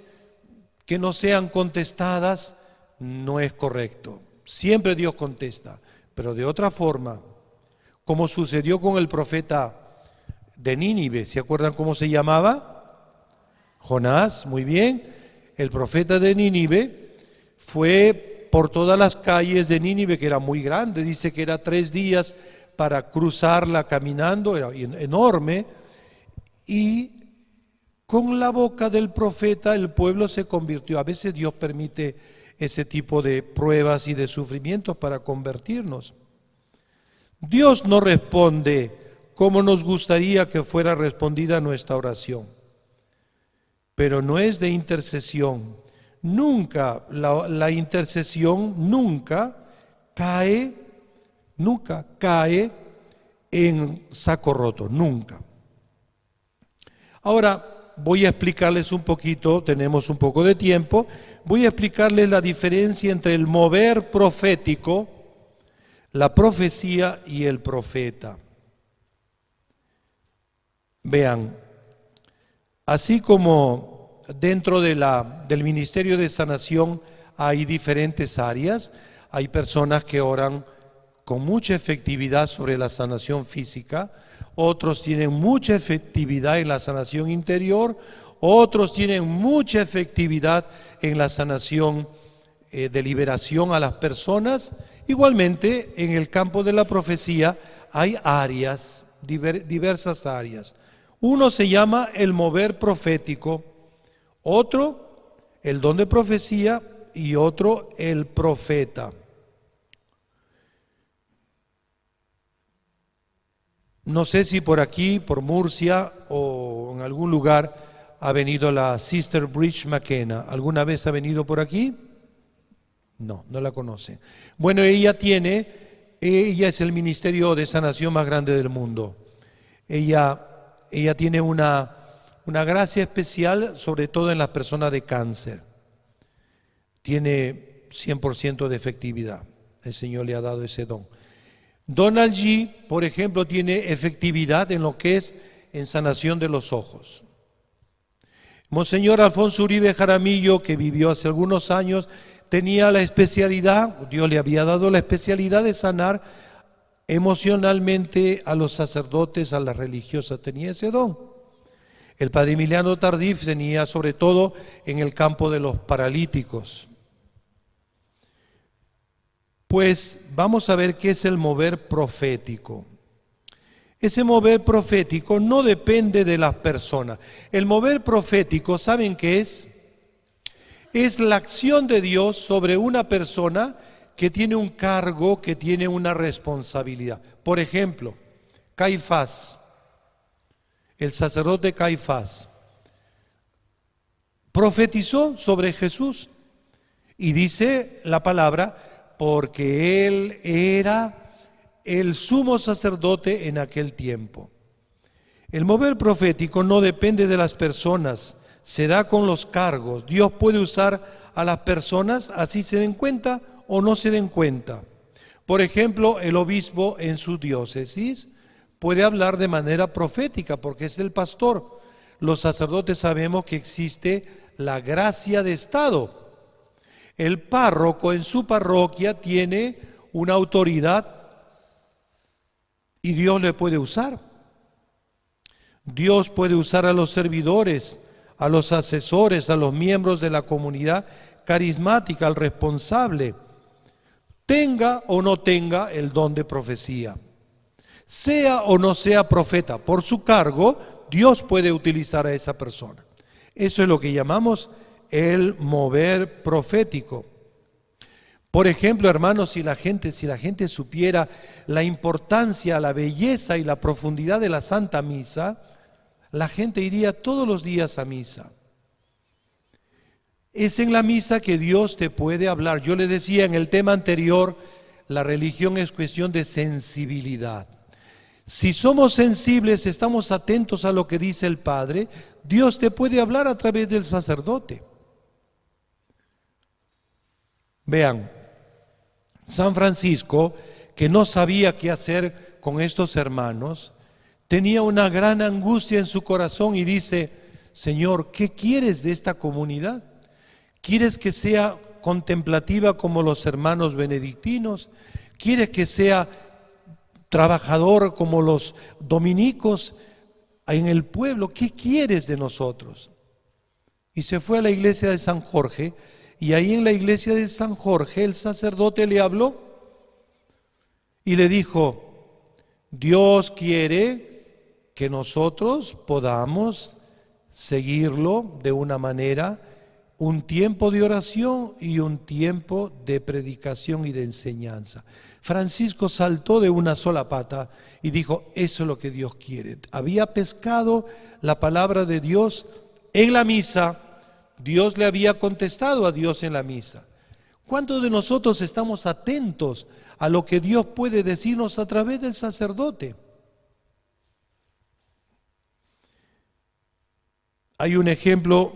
S1: que no sean contestadas no es correcto. Siempre Dios contesta. Pero de otra forma, como sucedió con el profeta de Nínive, ¿se acuerdan cómo se llamaba? Jonás, muy bien. El profeta de Nínive fue por todas las calles de Nínive, que era muy grande, dice que era 3 días para cruzarla caminando, era enorme, y con la boca del profeta el pueblo se convirtió. A veces Dios permite ese tipo de pruebas y de sufrimientos para convertirnos. Dios no responde como nos gustaría que fuera respondida nuestra oración, pero no es de intercesión. Nunca, la intercesión nunca cae en saco roto, nunca. Ahora, voy a explicarles un poquito, tenemos un poco de tiempo, voy a explicarles la diferencia entre el mover profético, la profecía y el profeta. Vean, así como dentro del ministerio de sanación hay diferentes áreas. Hay personas que oran con mucha efectividad sobre la sanación física, otros tienen mucha efectividad en la sanación interior, otros tienen mucha efectividad en la sanación de liberación a las personas. Igualmente, en el campo de la profecía hay áreas, diversas áreas. Uno se llama el mover profético, otro el don de profecía y otro el profeta. No sé si por aquí, por Murcia o en algún lugar ha venido la Sister Bridge McKenna. ¿Alguna vez ha venido por aquí? No, no la conoce. Bueno, ella es el ministerio de sanación más grande del mundo. Ella tiene una gracia especial, sobre todo en las personas de cáncer. Tiene 100% de efectividad. El Señor le ha dado ese don. Donald G., por ejemplo, tiene efectividad en lo que es en sanación de los ojos. Monseñor Alfonso Uribe Jaramillo, que vivió hace algunos años, tenía la especialidad, Dios le había dado la especialidad de sanar emocionalmente a los sacerdotes, a las religiosas, tenía ese don. El padre Emiliano Tardif tenía sobre todo en el campo de los paralíticos. Pues vamos a ver qué es el mover profético. Ese mover profético no depende de las personas. El mover profético, ¿saben qué es? Es la acción de Dios sobre una persona que tiene un cargo, que tiene una responsabilidad. Por ejemplo, Caifás, el sacerdote Caifás, profetizó sobre Jesús y dice la palabra, porque él era el sumo sacerdote en aquel tiempo. El mover profético no depende de las personas, se da con los cargos. Dios puede usar a las personas, así se den cuenta o no se den cuenta. Por ejemplo, el obispo en su diócesis puede hablar de manera profética porque es el pastor. Los sacerdotes sabemos que existe la gracia de Estado. El párroco en su parroquia tiene una autoridad y Dios le puede usar. Dios puede usar a los servidores, a los asesores, a los miembros de la comunidad carismática, al responsable, tenga o no tenga el don de profecía, sea o no sea profeta, por su cargo, Dios puede utilizar a esa persona. Eso es lo que llamamos el mover profético. Por ejemplo, hermanos, si la gente supiera la importancia, la belleza y la profundidad de la Santa Misa, la gente iría todos los días a misa. Es en la misa que Dios te puede hablar. Yo le decía en el tema anterior, la religión es cuestión de sensibilidad. Si somos sensibles, estamos atentos a lo que dice el Padre, Dios te puede hablar a través del sacerdote. Vean, San Francisco, que no sabía qué hacer con estos hermanos, tenía una gran angustia en su corazón y dice, Señor, ¿qué quieres de esta comunidad? ¿Quieres que sea contemplativa como los hermanos benedictinos? ¿Quieres que sea trabajador como los dominicos en el pueblo? ¿Qué quieres de nosotros? Y se fue a la iglesia de San Jorge, y ahí en la iglesia de San Jorge el sacerdote le habló y le dijo, Dios quiere que nosotros podamos seguirlo de una manera, un tiempo de oración y un tiempo de predicación y de enseñanza. Francisco saltó de una sola pata y dijo, eso es lo que Dios quiere. Había pescado la palabra de Dios en la misa. Dios le había contestado a Dios en la misa. ¿Cuántos de nosotros estamos atentos a lo que Dios puede decirnos a través del sacerdote? Hay un ejemplo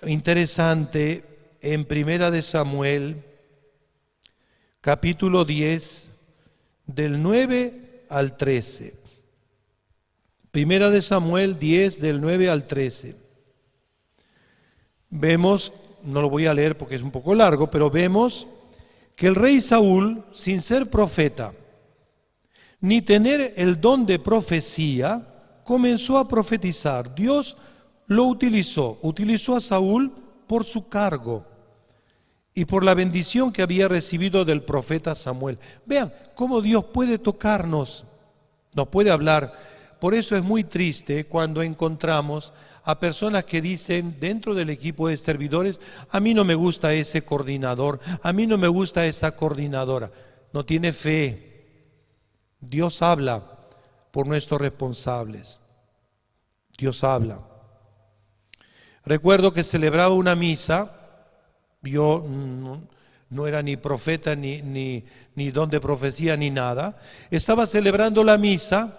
S1: interesante en Primera de Samuel, capítulo 10, del 9 al 13. Primera de Samuel 10, del 9 al 13. vemos, no lo voy a leer porque es un poco largo, pero vemos que el rey Saúl, sin ser profeta, ni tener el don de profecía, comenzó a profetizar. Dios lo utilizó a Saúl por su cargo y por la bendición que había recibido del profeta Samuel. Vean cómo Dios puede tocarnos, nos puede hablar. Por eso es muy triste cuando encontramos a personas que dicen dentro del equipo de servidores: a mí no me gusta ese coordinador, a mí no me gusta esa coordinadora. No tiene fe. Dios habla por nuestros responsables. Dios habla. Recuerdo que celebraba una misa. Yo no era ni profeta, ni don de profecía, ni nada. Estaba celebrando la misa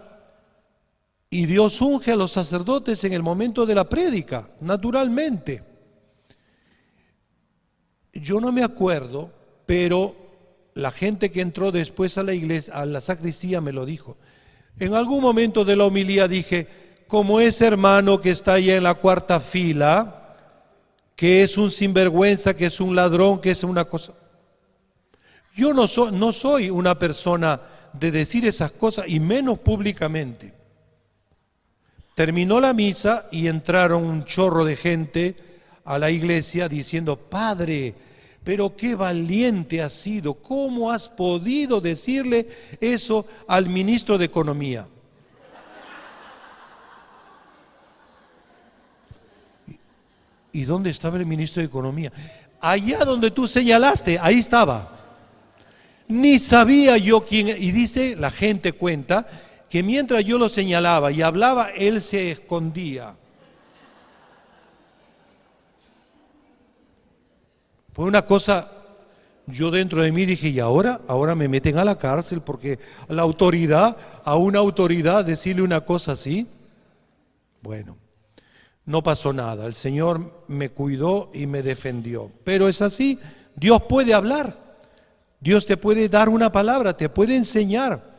S1: y Dios unge a los sacerdotes en el momento de la prédica, naturalmente. Yo no me acuerdo, pero la gente que entró después a la iglesia, a la sacristía, me lo dijo. En algún momento de la homilía dije: como ese hermano que está allá en la cuarta fila, que es un sinvergüenza, que es un ladrón, que es una cosa. Yo no soy una persona de decir esas cosas, y menos públicamente. Terminó la misa y entraron un chorro de gente a la iglesia diciendo: Padre, pero qué valiente has sido, ¿cómo has podido decirle eso al ministro de Economía? ¿Y dónde estaba el ministro de Economía? Allá donde tú señalaste, ahí estaba. Ni sabía yo quién. Y dice, la gente cuenta, que mientras yo lo señalaba y hablaba, él se escondía. Fue una cosa, yo dentro de mí dije: ¿y ahora? Ahora me meten a la cárcel porque a una autoridad decirle una cosa así. Bueno, no pasó nada, el Señor me cuidó y me defendió. Pero es así, Dios puede hablar, Dios te puede dar una palabra, te puede enseñar.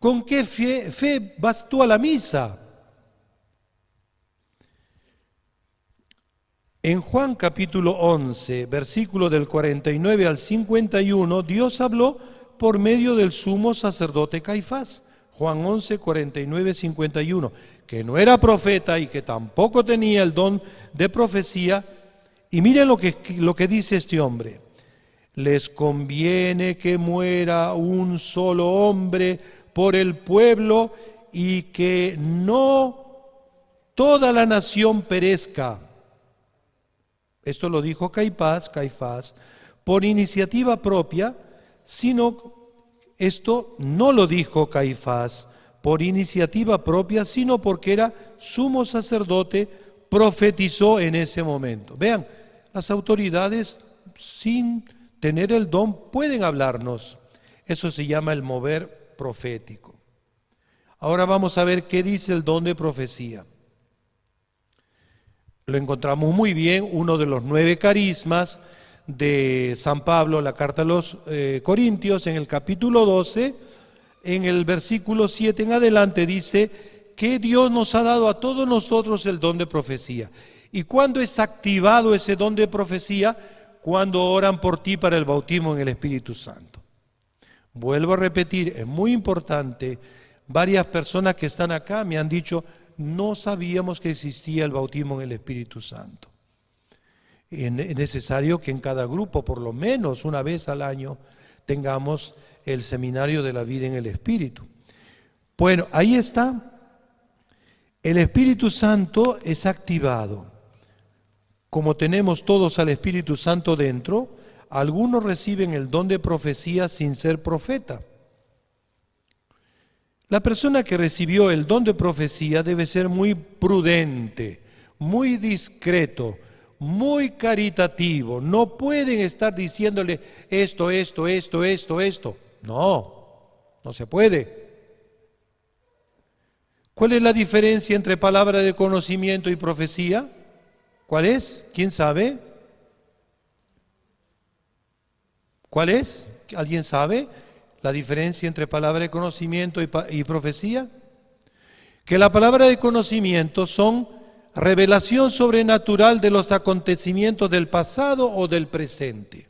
S1: ¿Con qué fe vas tú a la misa? En Juan capítulo 11, versículo del 49 al 51, Dios habló por medio del sumo sacerdote Caifás. Juan 11, 49, 51, que no era profeta y que tampoco tenía el don de profecía. Y miren lo que dice este hombre: les conviene que muera un solo hombre por el pueblo y que no toda la nación perezca. Esto lo dijo Caifás, por iniciativa propia, esto no lo dijo Caifás por iniciativa propia, sino porque era sumo sacerdote, profetizó en ese momento. Vean, las autoridades sin tener el don pueden hablarnos. Eso se llama el mover profético. Ahora vamos a ver qué dice el don de profecía. Lo encontramos muy bien, uno de los 9 carismas de San Pablo, la carta a los Corintios, en el capítulo 12, en el versículo 7 en adelante, dice que Dios nos ha dado a todos nosotros el don de profecía. ¿Y cuándo es activado ese don de profecía? Cuando oran por ti para el bautismo en el Espíritu Santo. Vuelvo a repetir, es muy importante. Varias personas que están acá me han dicho: no sabíamos que existía el bautismo en el Espíritu Santo. Es necesario que en cada grupo, por lo menos una vez al año, tengamos el seminario de la vida en el Espíritu. Bueno, ahí está. El Espíritu Santo es activado. Como tenemos todos al Espíritu Santo dentro, algunos reciben el don de profecía sin ser profeta. La persona que recibió el don de profecía debe ser muy prudente, muy discreto, muy caritativo. No pueden estar diciéndole esto. No se puede. ¿Cuál es la diferencia entre palabra de conocimiento y profecía? ¿Cuál es? ¿Quién sabe? ¿Cuál es? ¿Alguien sabe la diferencia entre palabra de conocimiento y profecía? Que la palabra de conocimiento son revelación sobrenatural de los acontecimientos del pasado o del presente.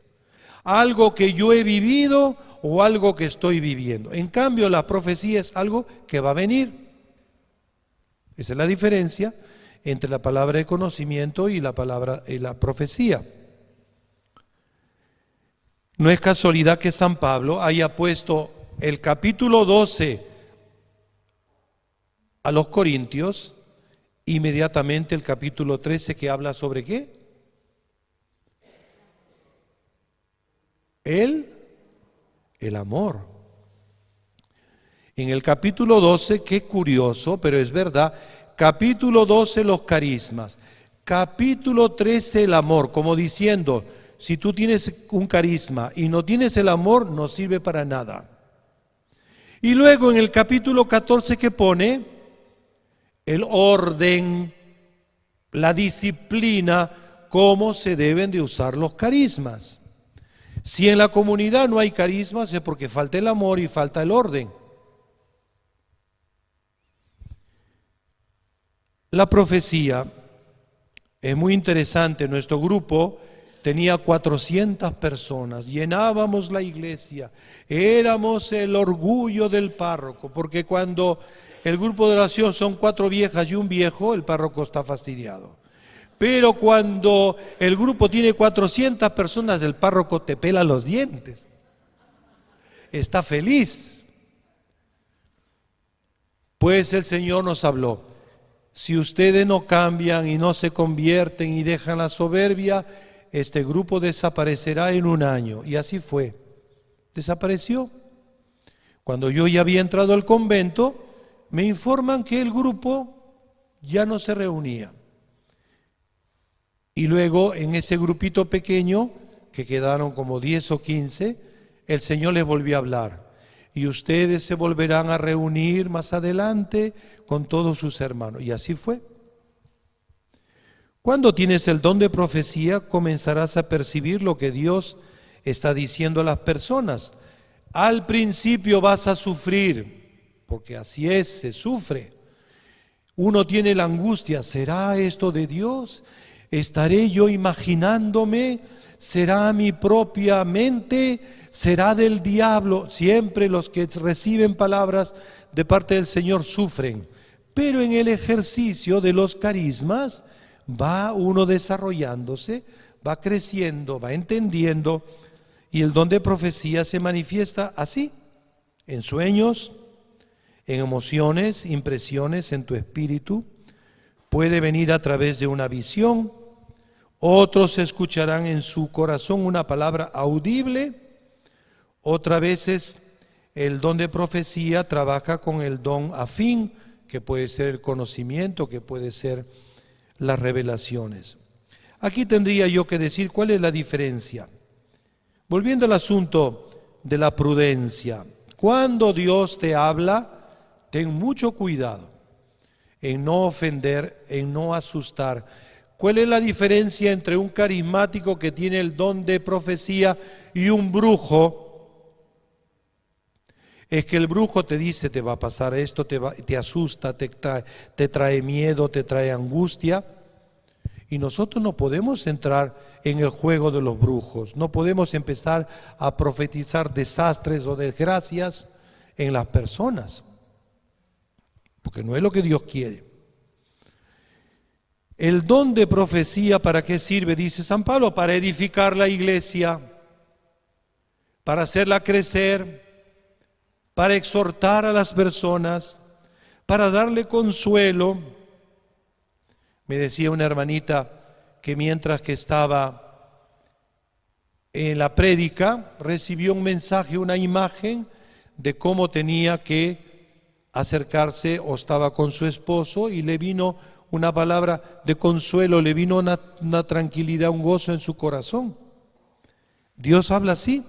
S1: Algo que yo he vivido o algo que estoy viviendo. En cambio, la profecía es algo que va a venir. Esa es la diferencia entre la palabra de conocimiento y la profecía. No es casualidad que San Pablo haya puesto el capítulo 12 a los Corintios, inmediatamente el capítulo 13 que habla sobre ¿qué? El amor. En el capítulo 12, qué curioso, pero es verdad, capítulo 12 los carismas, capítulo 13 el amor, como diciendo, si tú tienes un carisma y no tienes el amor, no sirve para nada. Y luego en el capítulo 14 que pone el orden, la disciplina, cómo se deben de usar los carismas. Si en la comunidad no hay carismas es porque falta el amor y falta el orden. La profecía es muy interesante. Nuestro grupo tenía 400 personas, llenábamos la iglesia, éramos el orgullo del párroco, porque cuando el grupo de oración son 4 viejas y un viejo, el párroco está fastidiado. Pero cuando el grupo tiene 400 personas, el párroco te pela los dientes. Está feliz. Pues el Señor nos habló. Si ustedes no cambian y no se convierten y dejan la soberbia, este grupo desaparecerá en 1 año. Y así fue. Desapareció. Cuando yo ya había entrado al convento, me informan que el grupo ya no se reunía. Y luego en ese grupito pequeño, que quedaron como 10 o 15, el Señor les volvió a hablar. Y ustedes se volverán a reunir más adelante con todos sus hermanos. Y así fue. Cuando tienes el don de profecía, comenzarás a percibir lo que Dios está diciendo a las personas. Al principio vas a sufrir, porque así es, se sufre. Uno tiene la angustia, ¿será esto de Dios? ¿Estaré yo imaginándome? ¿Será mi propia mente? ¿Será del diablo? Siempre los que reciben palabras de parte del Señor sufren. Pero en el ejercicio de los carismas va uno desarrollándose, va creciendo, va entendiendo, y el don de profecía se manifiesta así, en sueños, en emociones, impresiones en tu espíritu. Puede venir a través de una visión. Otros escucharán en su corazón una palabra audible. Otras veces el don de profecía trabaja con el don afín, que puede ser el conocimiento, que puede ser las revelaciones. Aquí tendría yo que decir cuál es la diferencia. Volviendo al asunto de la prudencia, cuando Dios te habla, ten mucho cuidado en no ofender, en no asustar. ¿Cuál es la diferencia entre un carismático que tiene el don de profecía y un brujo? Es que el brujo te dice, te va a pasar esto, te asusta, te trae miedo, te trae angustia. Y nosotros no podemos entrar en el juego de los brujos, no podemos empezar a profetizar desastres o desgracias en las personas, porque no es lo que Dios quiere. El don de profecía, ¿para qué sirve? Dice San Pablo, para edificar la iglesia, para hacerla crecer, para exhortar a las personas, para darle consuelo. Me decía una hermanita que mientras que estaba en la prédica, recibió un mensaje, una imagen de cómo tenía que acercarse o estaba con su esposo, y le vino una palabra de consuelo, le vino una tranquilidad, un gozo en su corazón. Dios habla así.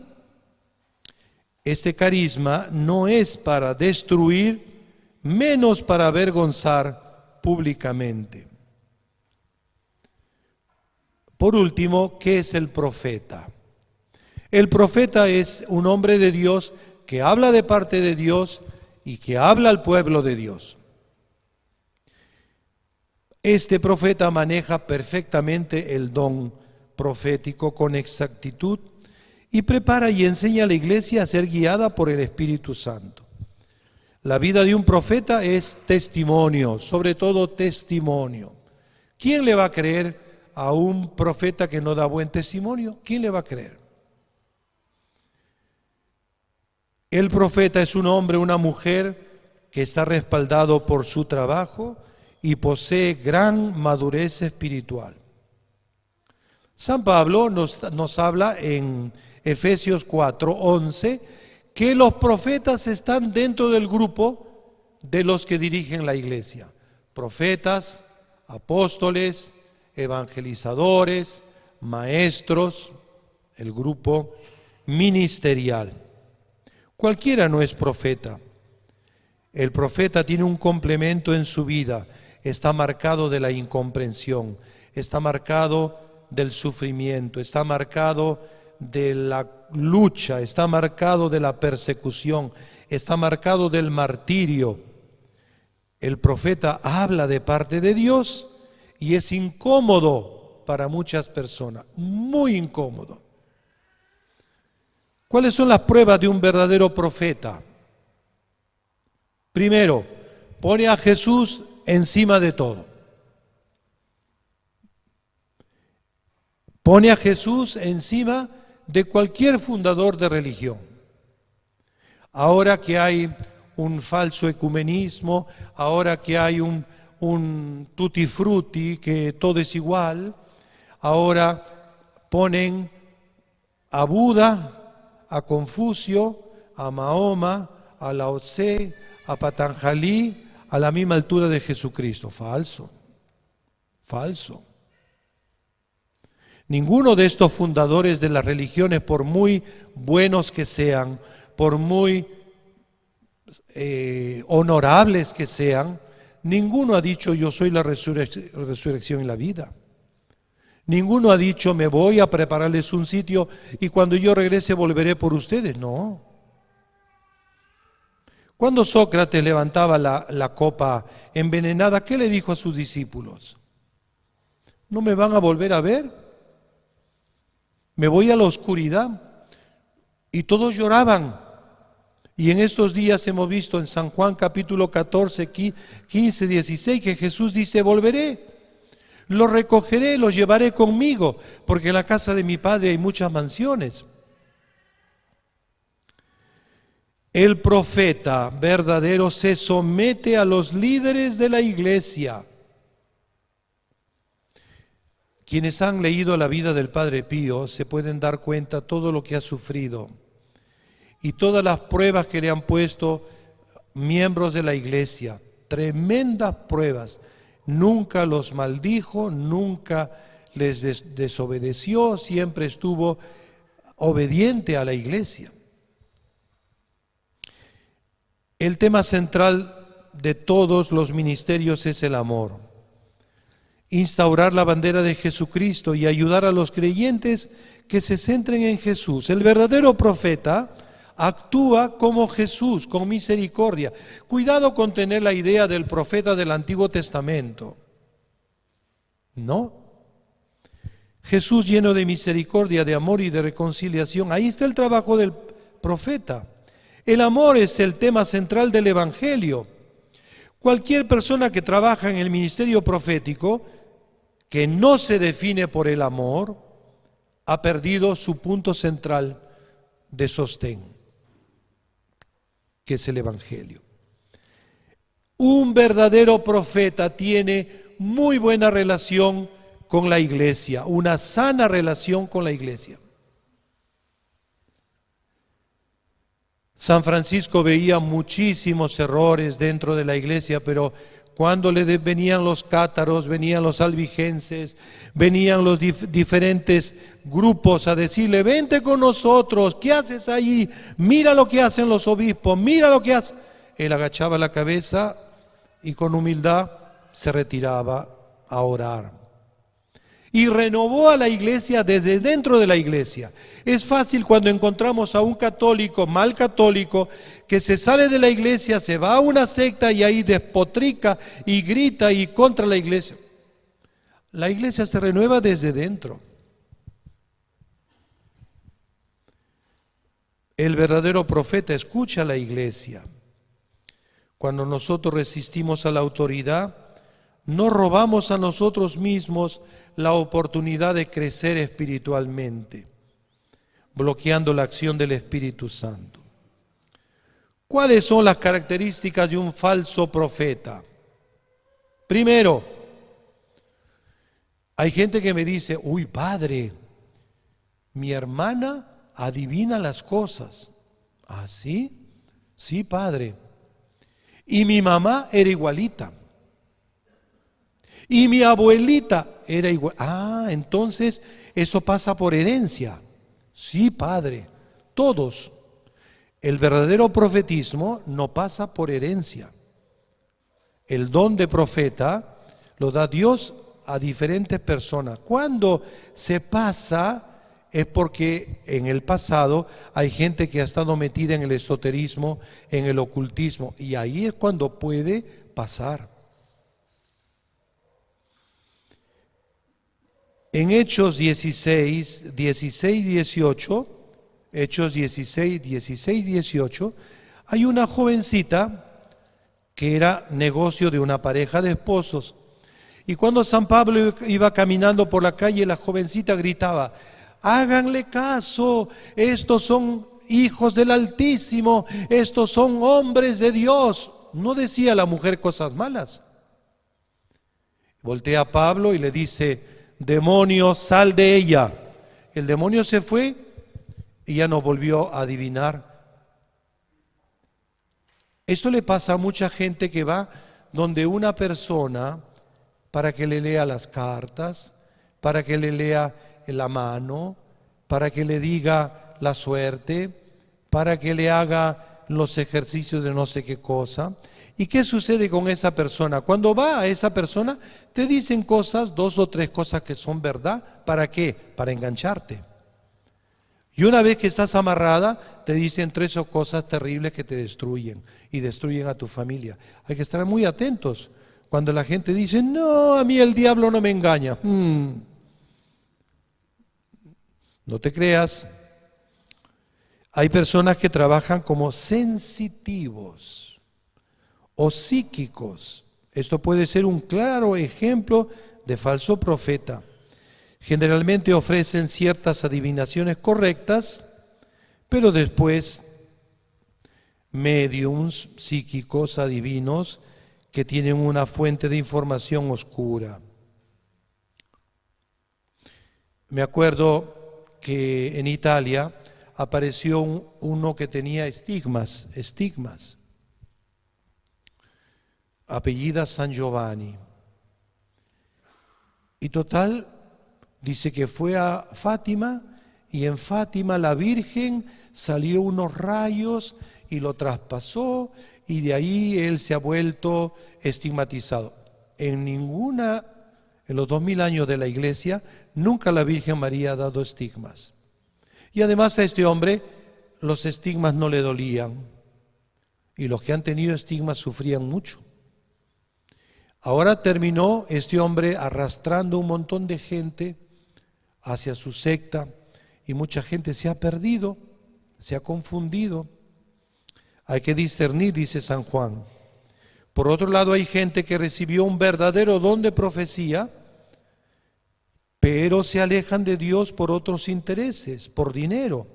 S1: Este carisma no es para destruir, menos para avergonzar públicamente. Por último, ¿qué es el profeta? El profeta es un hombre de Dios que habla de parte de Dios y que habla al pueblo de Dios. Este profeta maneja perfectamente el don profético con exactitud y prepara y enseña a la iglesia a ser guiada por el Espíritu Santo. La vida de un profeta es testimonio, sobre todo testimonio. ¿Quién le va a creer a un profeta que no da buen testimonio? ¿Quién le va a creer? El profeta es un hombre, una mujer que está respaldado por su trabajo y posee gran madurez espiritual. San Pablo nos habla en Efesios 4:11 que los profetas están dentro del grupo de los que dirigen la iglesia. Profetas, apóstoles, evangelizadores, maestros, el grupo ministerial. Cualquiera no es profeta. El profeta tiene un complemento en su vida, está marcado de la incomprensión, está marcado del sufrimiento, está marcado de la lucha, está marcado de la persecución, está marcado del martirio. El profeta habla de parte de Dios y es incómodo para muchas personas, muy incómodo. ¿Cuáles son las pruebas de un verdadero profeta? Primero, pone a Jesús encima de todo. Pone a Jesús encima de cualquier fundador de religión. Ahora que hay un falso ecumenismo, ahora que hay un tutti frutti, que todo es igual, ahora ponen a Buda, a Confucio, a Mahoma, a Lao Tse, a Patanjalí, a la misma altura de Jesucristo. Falso, falso. Ninguno de estos fundadores de las religiones, por muy buenos que sean, por muy honorables que sean, ninguno ha dicho yo soy la resurrección y la vida. Ninguno ha dicho me voy a prepararles un sitio y cuando yo regrese volveré por ustedes. No. Cuando Sócrates levantaba la copa envenenada, ¿qué le dijo a sus discípulos? ¿No me van a volver a ver? Me voy a la oscuridad. Y todos lloraban. Y en estos días hemos visto en San Juan capítulo 14, 15, 16, que Jesús dice, volveré, los recogeré, los llevaré conmigo, porque en la casa de mi Padre hay muchas mansiones. El profeta verdadero se somete a los líderes de la iglesia. Quienes han leído la vida del Padre Pío se pueden dar cuenta todo lo que ha sufrido y todas las pruebas que le han puesto miembros de la iglesia, tremendas pruebas. Nunca los maldijo, nunca les desobedeció, siempre estuvo obediente a la iglesia. El tema central de todos los ministerios es el amor. Instaurar la bandera de Jesucristo y ayudar a los creyentes que se centren en Jesús. El verdadero profeta actúa como Jesús, con misericordia. Cuidado con tener la idea del profeta del Antiguo Testamento. No. Jesús lleno de misericordia, de amor y de reconciliación. Ahí está el trabajo del profeta. El amor es el tema central del Evangelio. Cualquier persona que trabaja en el ministerio profético, que no se define por el amor, ha perdido su punto central de sostén, que es el Evangelio. Un verdadero profeta tiene muy buena relación con la iglesia, una sana relación con la iglesia. San Francisco veía muchísimos errores dentro de la iglesia, pero cuando venían los cátaros, venían los albigenses, venían los diferentes grupos a decirle, vente con nosotros, ¿qué haces ahí? Mira lo que hacen los obispos, mira lo que hacen. Él agachaba la cabeza y con humildad se retiraba a orar. Y renovó a la iglesia desde dentro de la iglesia. Es fácil cuando encontramos a un católico, mal católico, que se sale de la iglesia, se va a una secta y ahí despotrica y grita y contra la iglesia. La iglesia se renueva desde dentro. El verdadero profeta escucha a la iglesia. Cuando nosotros resistimos a la autoridad, no robamos a nosotros mismos la oportunidad de crecer espiritualmente, bloqueando la acción del Espíritu Santo. ¿Cuáles son las características de un falso profeta? Primero, hay gente que me dice, uy, padre, mi hermana adivina las cosas. ¿Ah, sí? Sí, padre. Y mi mamá era igualita. Y mi abuelita era igual. Ah, entonces eso pasa por herencia. Sí, padre. Todos. El verdadero profetismo no pasa por herencia. El don de profeta lo da Dios a diferentes personas. Cuando se pasa es porque en el pasado hay gente que ha estado metida en el esoterismo, en el ocultismo, y ahí es cuando puede pasar. En Hechos 16, 18, Hechos 16, 18, hay una jovencita que era negocio de una pareja de esposos. Y cuando San Pablo iba caminando por la calle, la jovencita gritaba, háganle caso, estos son hijos del Altísimo, estos son hombres de Dios. No decía la mujer cosas malas. Voltea a Pablo y le dice, demonio, sal de ella. El demonio se fue y ya no volvió a adivinar. Esto le pasa a mucha gente que va donde una persona para que le lea las cartas, para que le lea la mano, para que le diga la suerte, para que le haga los ejercicios de no sé qué cosa. ¿Y qué sucede con esa persona? Cuando va a esa persona, te dicen cosas, 2 o 3 cosas que son verdad. ¿Para qué? Para engancharte. Y una vez que estás amarrada, te dicen 3 o cosas terribles que te destruyen y destruyen a tu familia. Hay que estar muy atentos. Cuando la gente dice, no, a mí el diablo no me engaña. No te creas. Hay personas que trabajan como sensitivos o psíquicos. Esto puede ser un claro ejemplo de falso profeta. Generalmente ofrecen ciertas adivinaciones correctas, pero después médiums psíquicos, adivinos, que tienen una fuente de información oscura. Me acuerdo que en Italia apareció uno que tenía estigmas, apellida San Giovanni. Y total, dice que fue a Fátima y en Fátima la Virgen salió unos rayos y lo traspasó y de ahí él se ha vuelto estigmatizado. En los 2000 años de la Iglesia, nunca la Virgen María ha dado estigmas. Y además a este hombre los estigmas no le dolían y los que han tenido estigmas sufrían mucho. Ahora terminó este hombre arrastrando un montón de gente hacia su secta y mucha gente se ha perdido, se ha confundido. Hay que discernir, dice San Juan. Por otro lado, hay gente que recibió un verdadero don de profecía, pero se alejan de Dios por otros intereses, por dinero.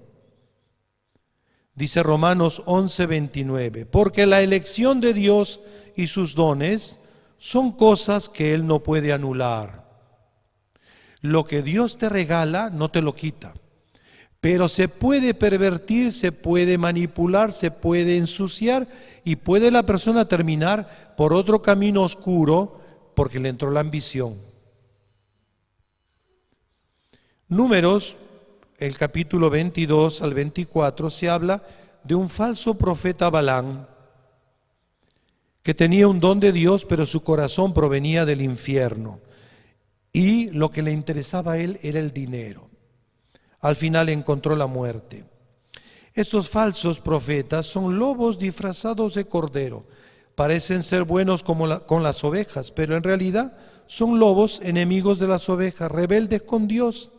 S1: Dice Romanos 11:29, porque la elección de Dios y sus dones son cosas que Él no puede anular. Lo que Dios te regala no te lo quita. Pero se puede pervertir, se puede manipular, se puede ensuciar y puede la persona terminar por otro camino oscuro porque le entró la ambición. Números, el capítulo 22 al 24, se habla de un falso profeta Balaam que tenía un don de Dios, pero su corazón provenía del infierno. Y lo que le interesaba a él era el dinero. Al final encontró la muerte. Estos falsos profetas son lobos disfrazados de cordero. Parecen ser buenos con las ovejas, pero en realidad son lobos enemigos de las ovejas, rebeldes con Dios.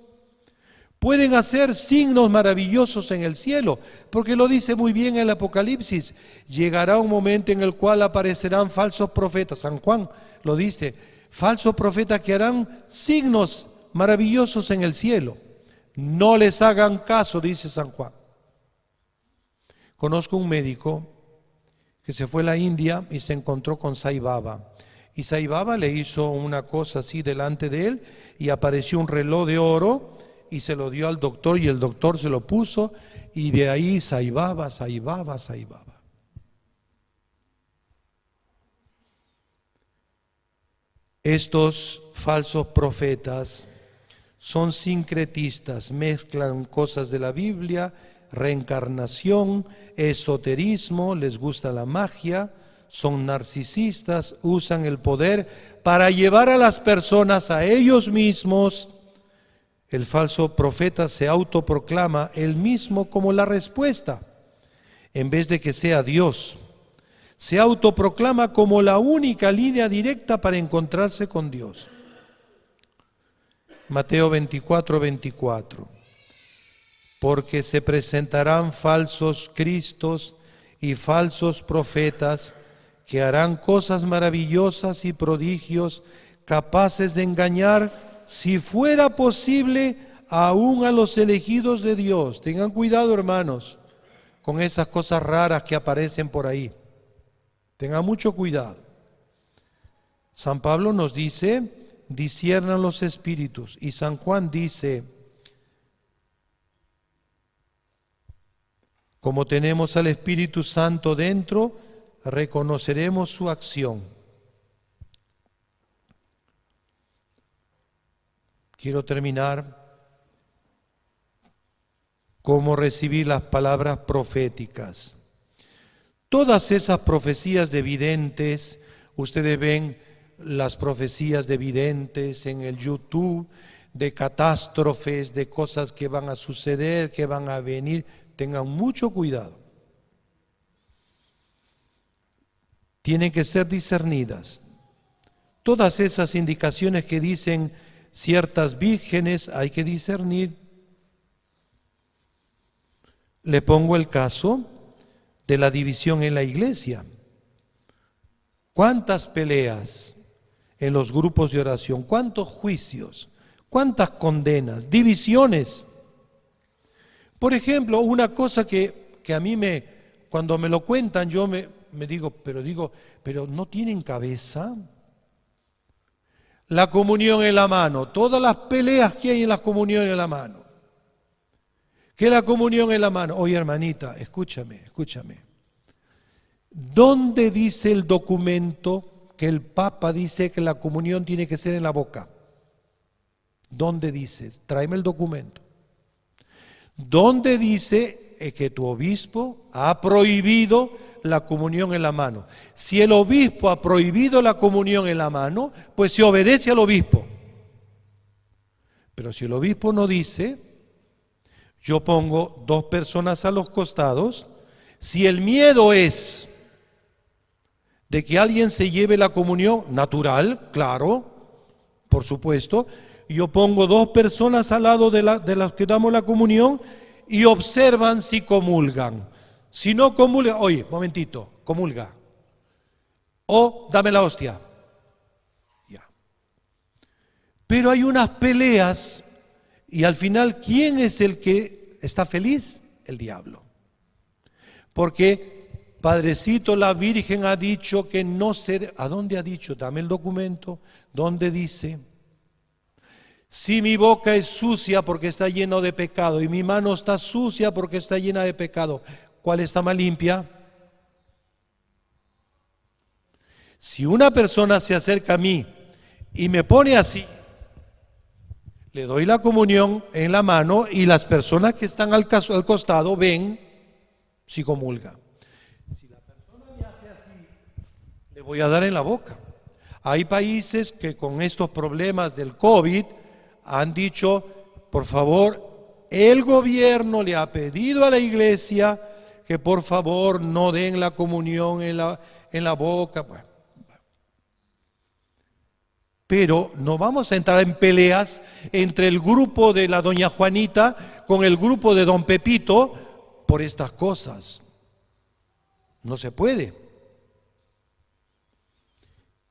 S1: Pueden hacer signos maravillosos en el cielo, porque lo dice muy bien el Apocalipsis. Llegará un momento en el cual aparecerán falsos profetas. San Juan lo dice, falsos profetas que harán signos maravillosos en el cielo. No les hagan caso, dice San Juan. Conozco un médico que se fue a la India y se encontró con Sai Baba. Y Sai Baba le hizo una cosa así delante de él y apareció un reloj de oro y se lo dio al doctor y el doctor se lo puso y de ahí Sai Baba, Sai Baba, Sai Baba. Estos falsos profetas son sincretistas, mezclan cosas de la Biblia, reencarnación, esoterismo, les gusta la magia, son narcisistas, usan el poder para llevar a las personas a ellos mismos. El falso profeta se autoproclama él mismo como la respuesta, en vez de que sea Dios. Se autoproclama como la única línea directa para encontrarse con Dios. Mateo 24:24. Porque se presentarán falsos cristos y falsos profetas que harán cosas maravillosas y prodigios capaces de engañar, si fuera posible, aún a los elegidos de Dios. Tengan cuidado, hermanos, con esas cosas raras que aparecen por ahí. Tengan mucho cuidado. San Pablo nos dice, disciernan los espíritus. Y San Juan dice, como tenemos al Espíritu Santo dentro, reconoceremos su acción. Quiero terminar. Cómo recibir las palabras proféticas. Todas esas profecías de videntes, ustedes ven las profecías de videntes en el YouTube, de catástrofes, de cosas que van a suceder, que van a venir. Tengan mucho cuidado. Tienen que ser discernidas. Todas esas indicaciones que dicen ciertas vírgenes hay que discernir. Le pongo el caso de la división en la iglesia. ¿Cuántas peleas en los grupos de oración? ¿Cuántos juicios? ¿Cuántas condenas? Divisiones. Por ejemplo, una cosa que a mí cuando me lo cuentan, yo me digo, pero ¿no tienen cabeza? La comunión en la mano, todas las peleas que hay en la comunión en la mano. ¿Qué es la comunión en la mano? Oye, hermanita, escúchame. ¿Dónde dice el documento que el Papa dice que la comunión tiene que ser en la boca? ¿Dónde dice? Tráeme el documento. ¿Dónde dice que tu obispo ha prohibido la comunión en la mano? Si el obispo ha prohibido la comunión en la mano, pues se obedece al obispo. Pero si el obispo no dice, yo pongo 2 personas a los costados. Si el miedo es de que alguien se lleve la comunión, natural, claro, por supuesto, yo pongo 2 personas al lado de las que damos la comunión y observan si comulgan. Si no comulga, oye, momentito, comulga. O dame la hostia. Ya. Pero hay unas peleas y al final, ¿quién es el que está feliz? El diablo. Porque, Padrecito, la Virgen ha dicho que no se... ¿A dónde ha dicho? Dame el documento. ¿Dónde dice? Si mi boca es sucia porque está lleno de pecado y mi mano está sucia porque está llena de pecado, ¿cuál está más limpia? Si una persona se acerca a mí y me pone así, le doy la comunión en la mano y las personas que están al costado ven si comulga. Si la persona me hace así, le voy a dar en la boca. Hay países que con estos problemas del COVID han dicho, por favor, el gobierno le ha pedido a la iglesia que por favor no den la comunión en la boca. Bueno. Pero no vamos a entrar en peleas entre el grupo de la doña Juanita con el grupo de don Pepito por estas cosas. No se puede.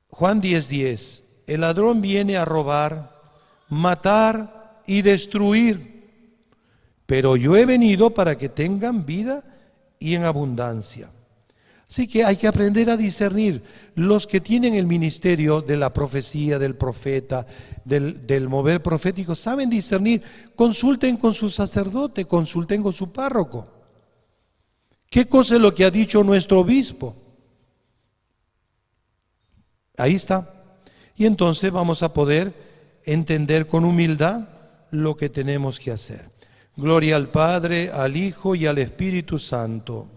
S1: Juan 10:10. El ladrón viene a robar, matar y destruir. Pero yo he venido para que tengan vida y en abundancia. Así que hay que aprender a discernir. Los que tienen el ministerio de la profecía, del profeta, del mover profético, saben discernir. Consulten con su sacerdote, consulten con su párroco. ¿Qué cosa es lo que ha dicho nuestro obispo? Ahí está. Y entonces vamos a poder entender con humildad lo que tenemos que hacer. Gloria al Padre, al Hijo y al Espíritu Santo.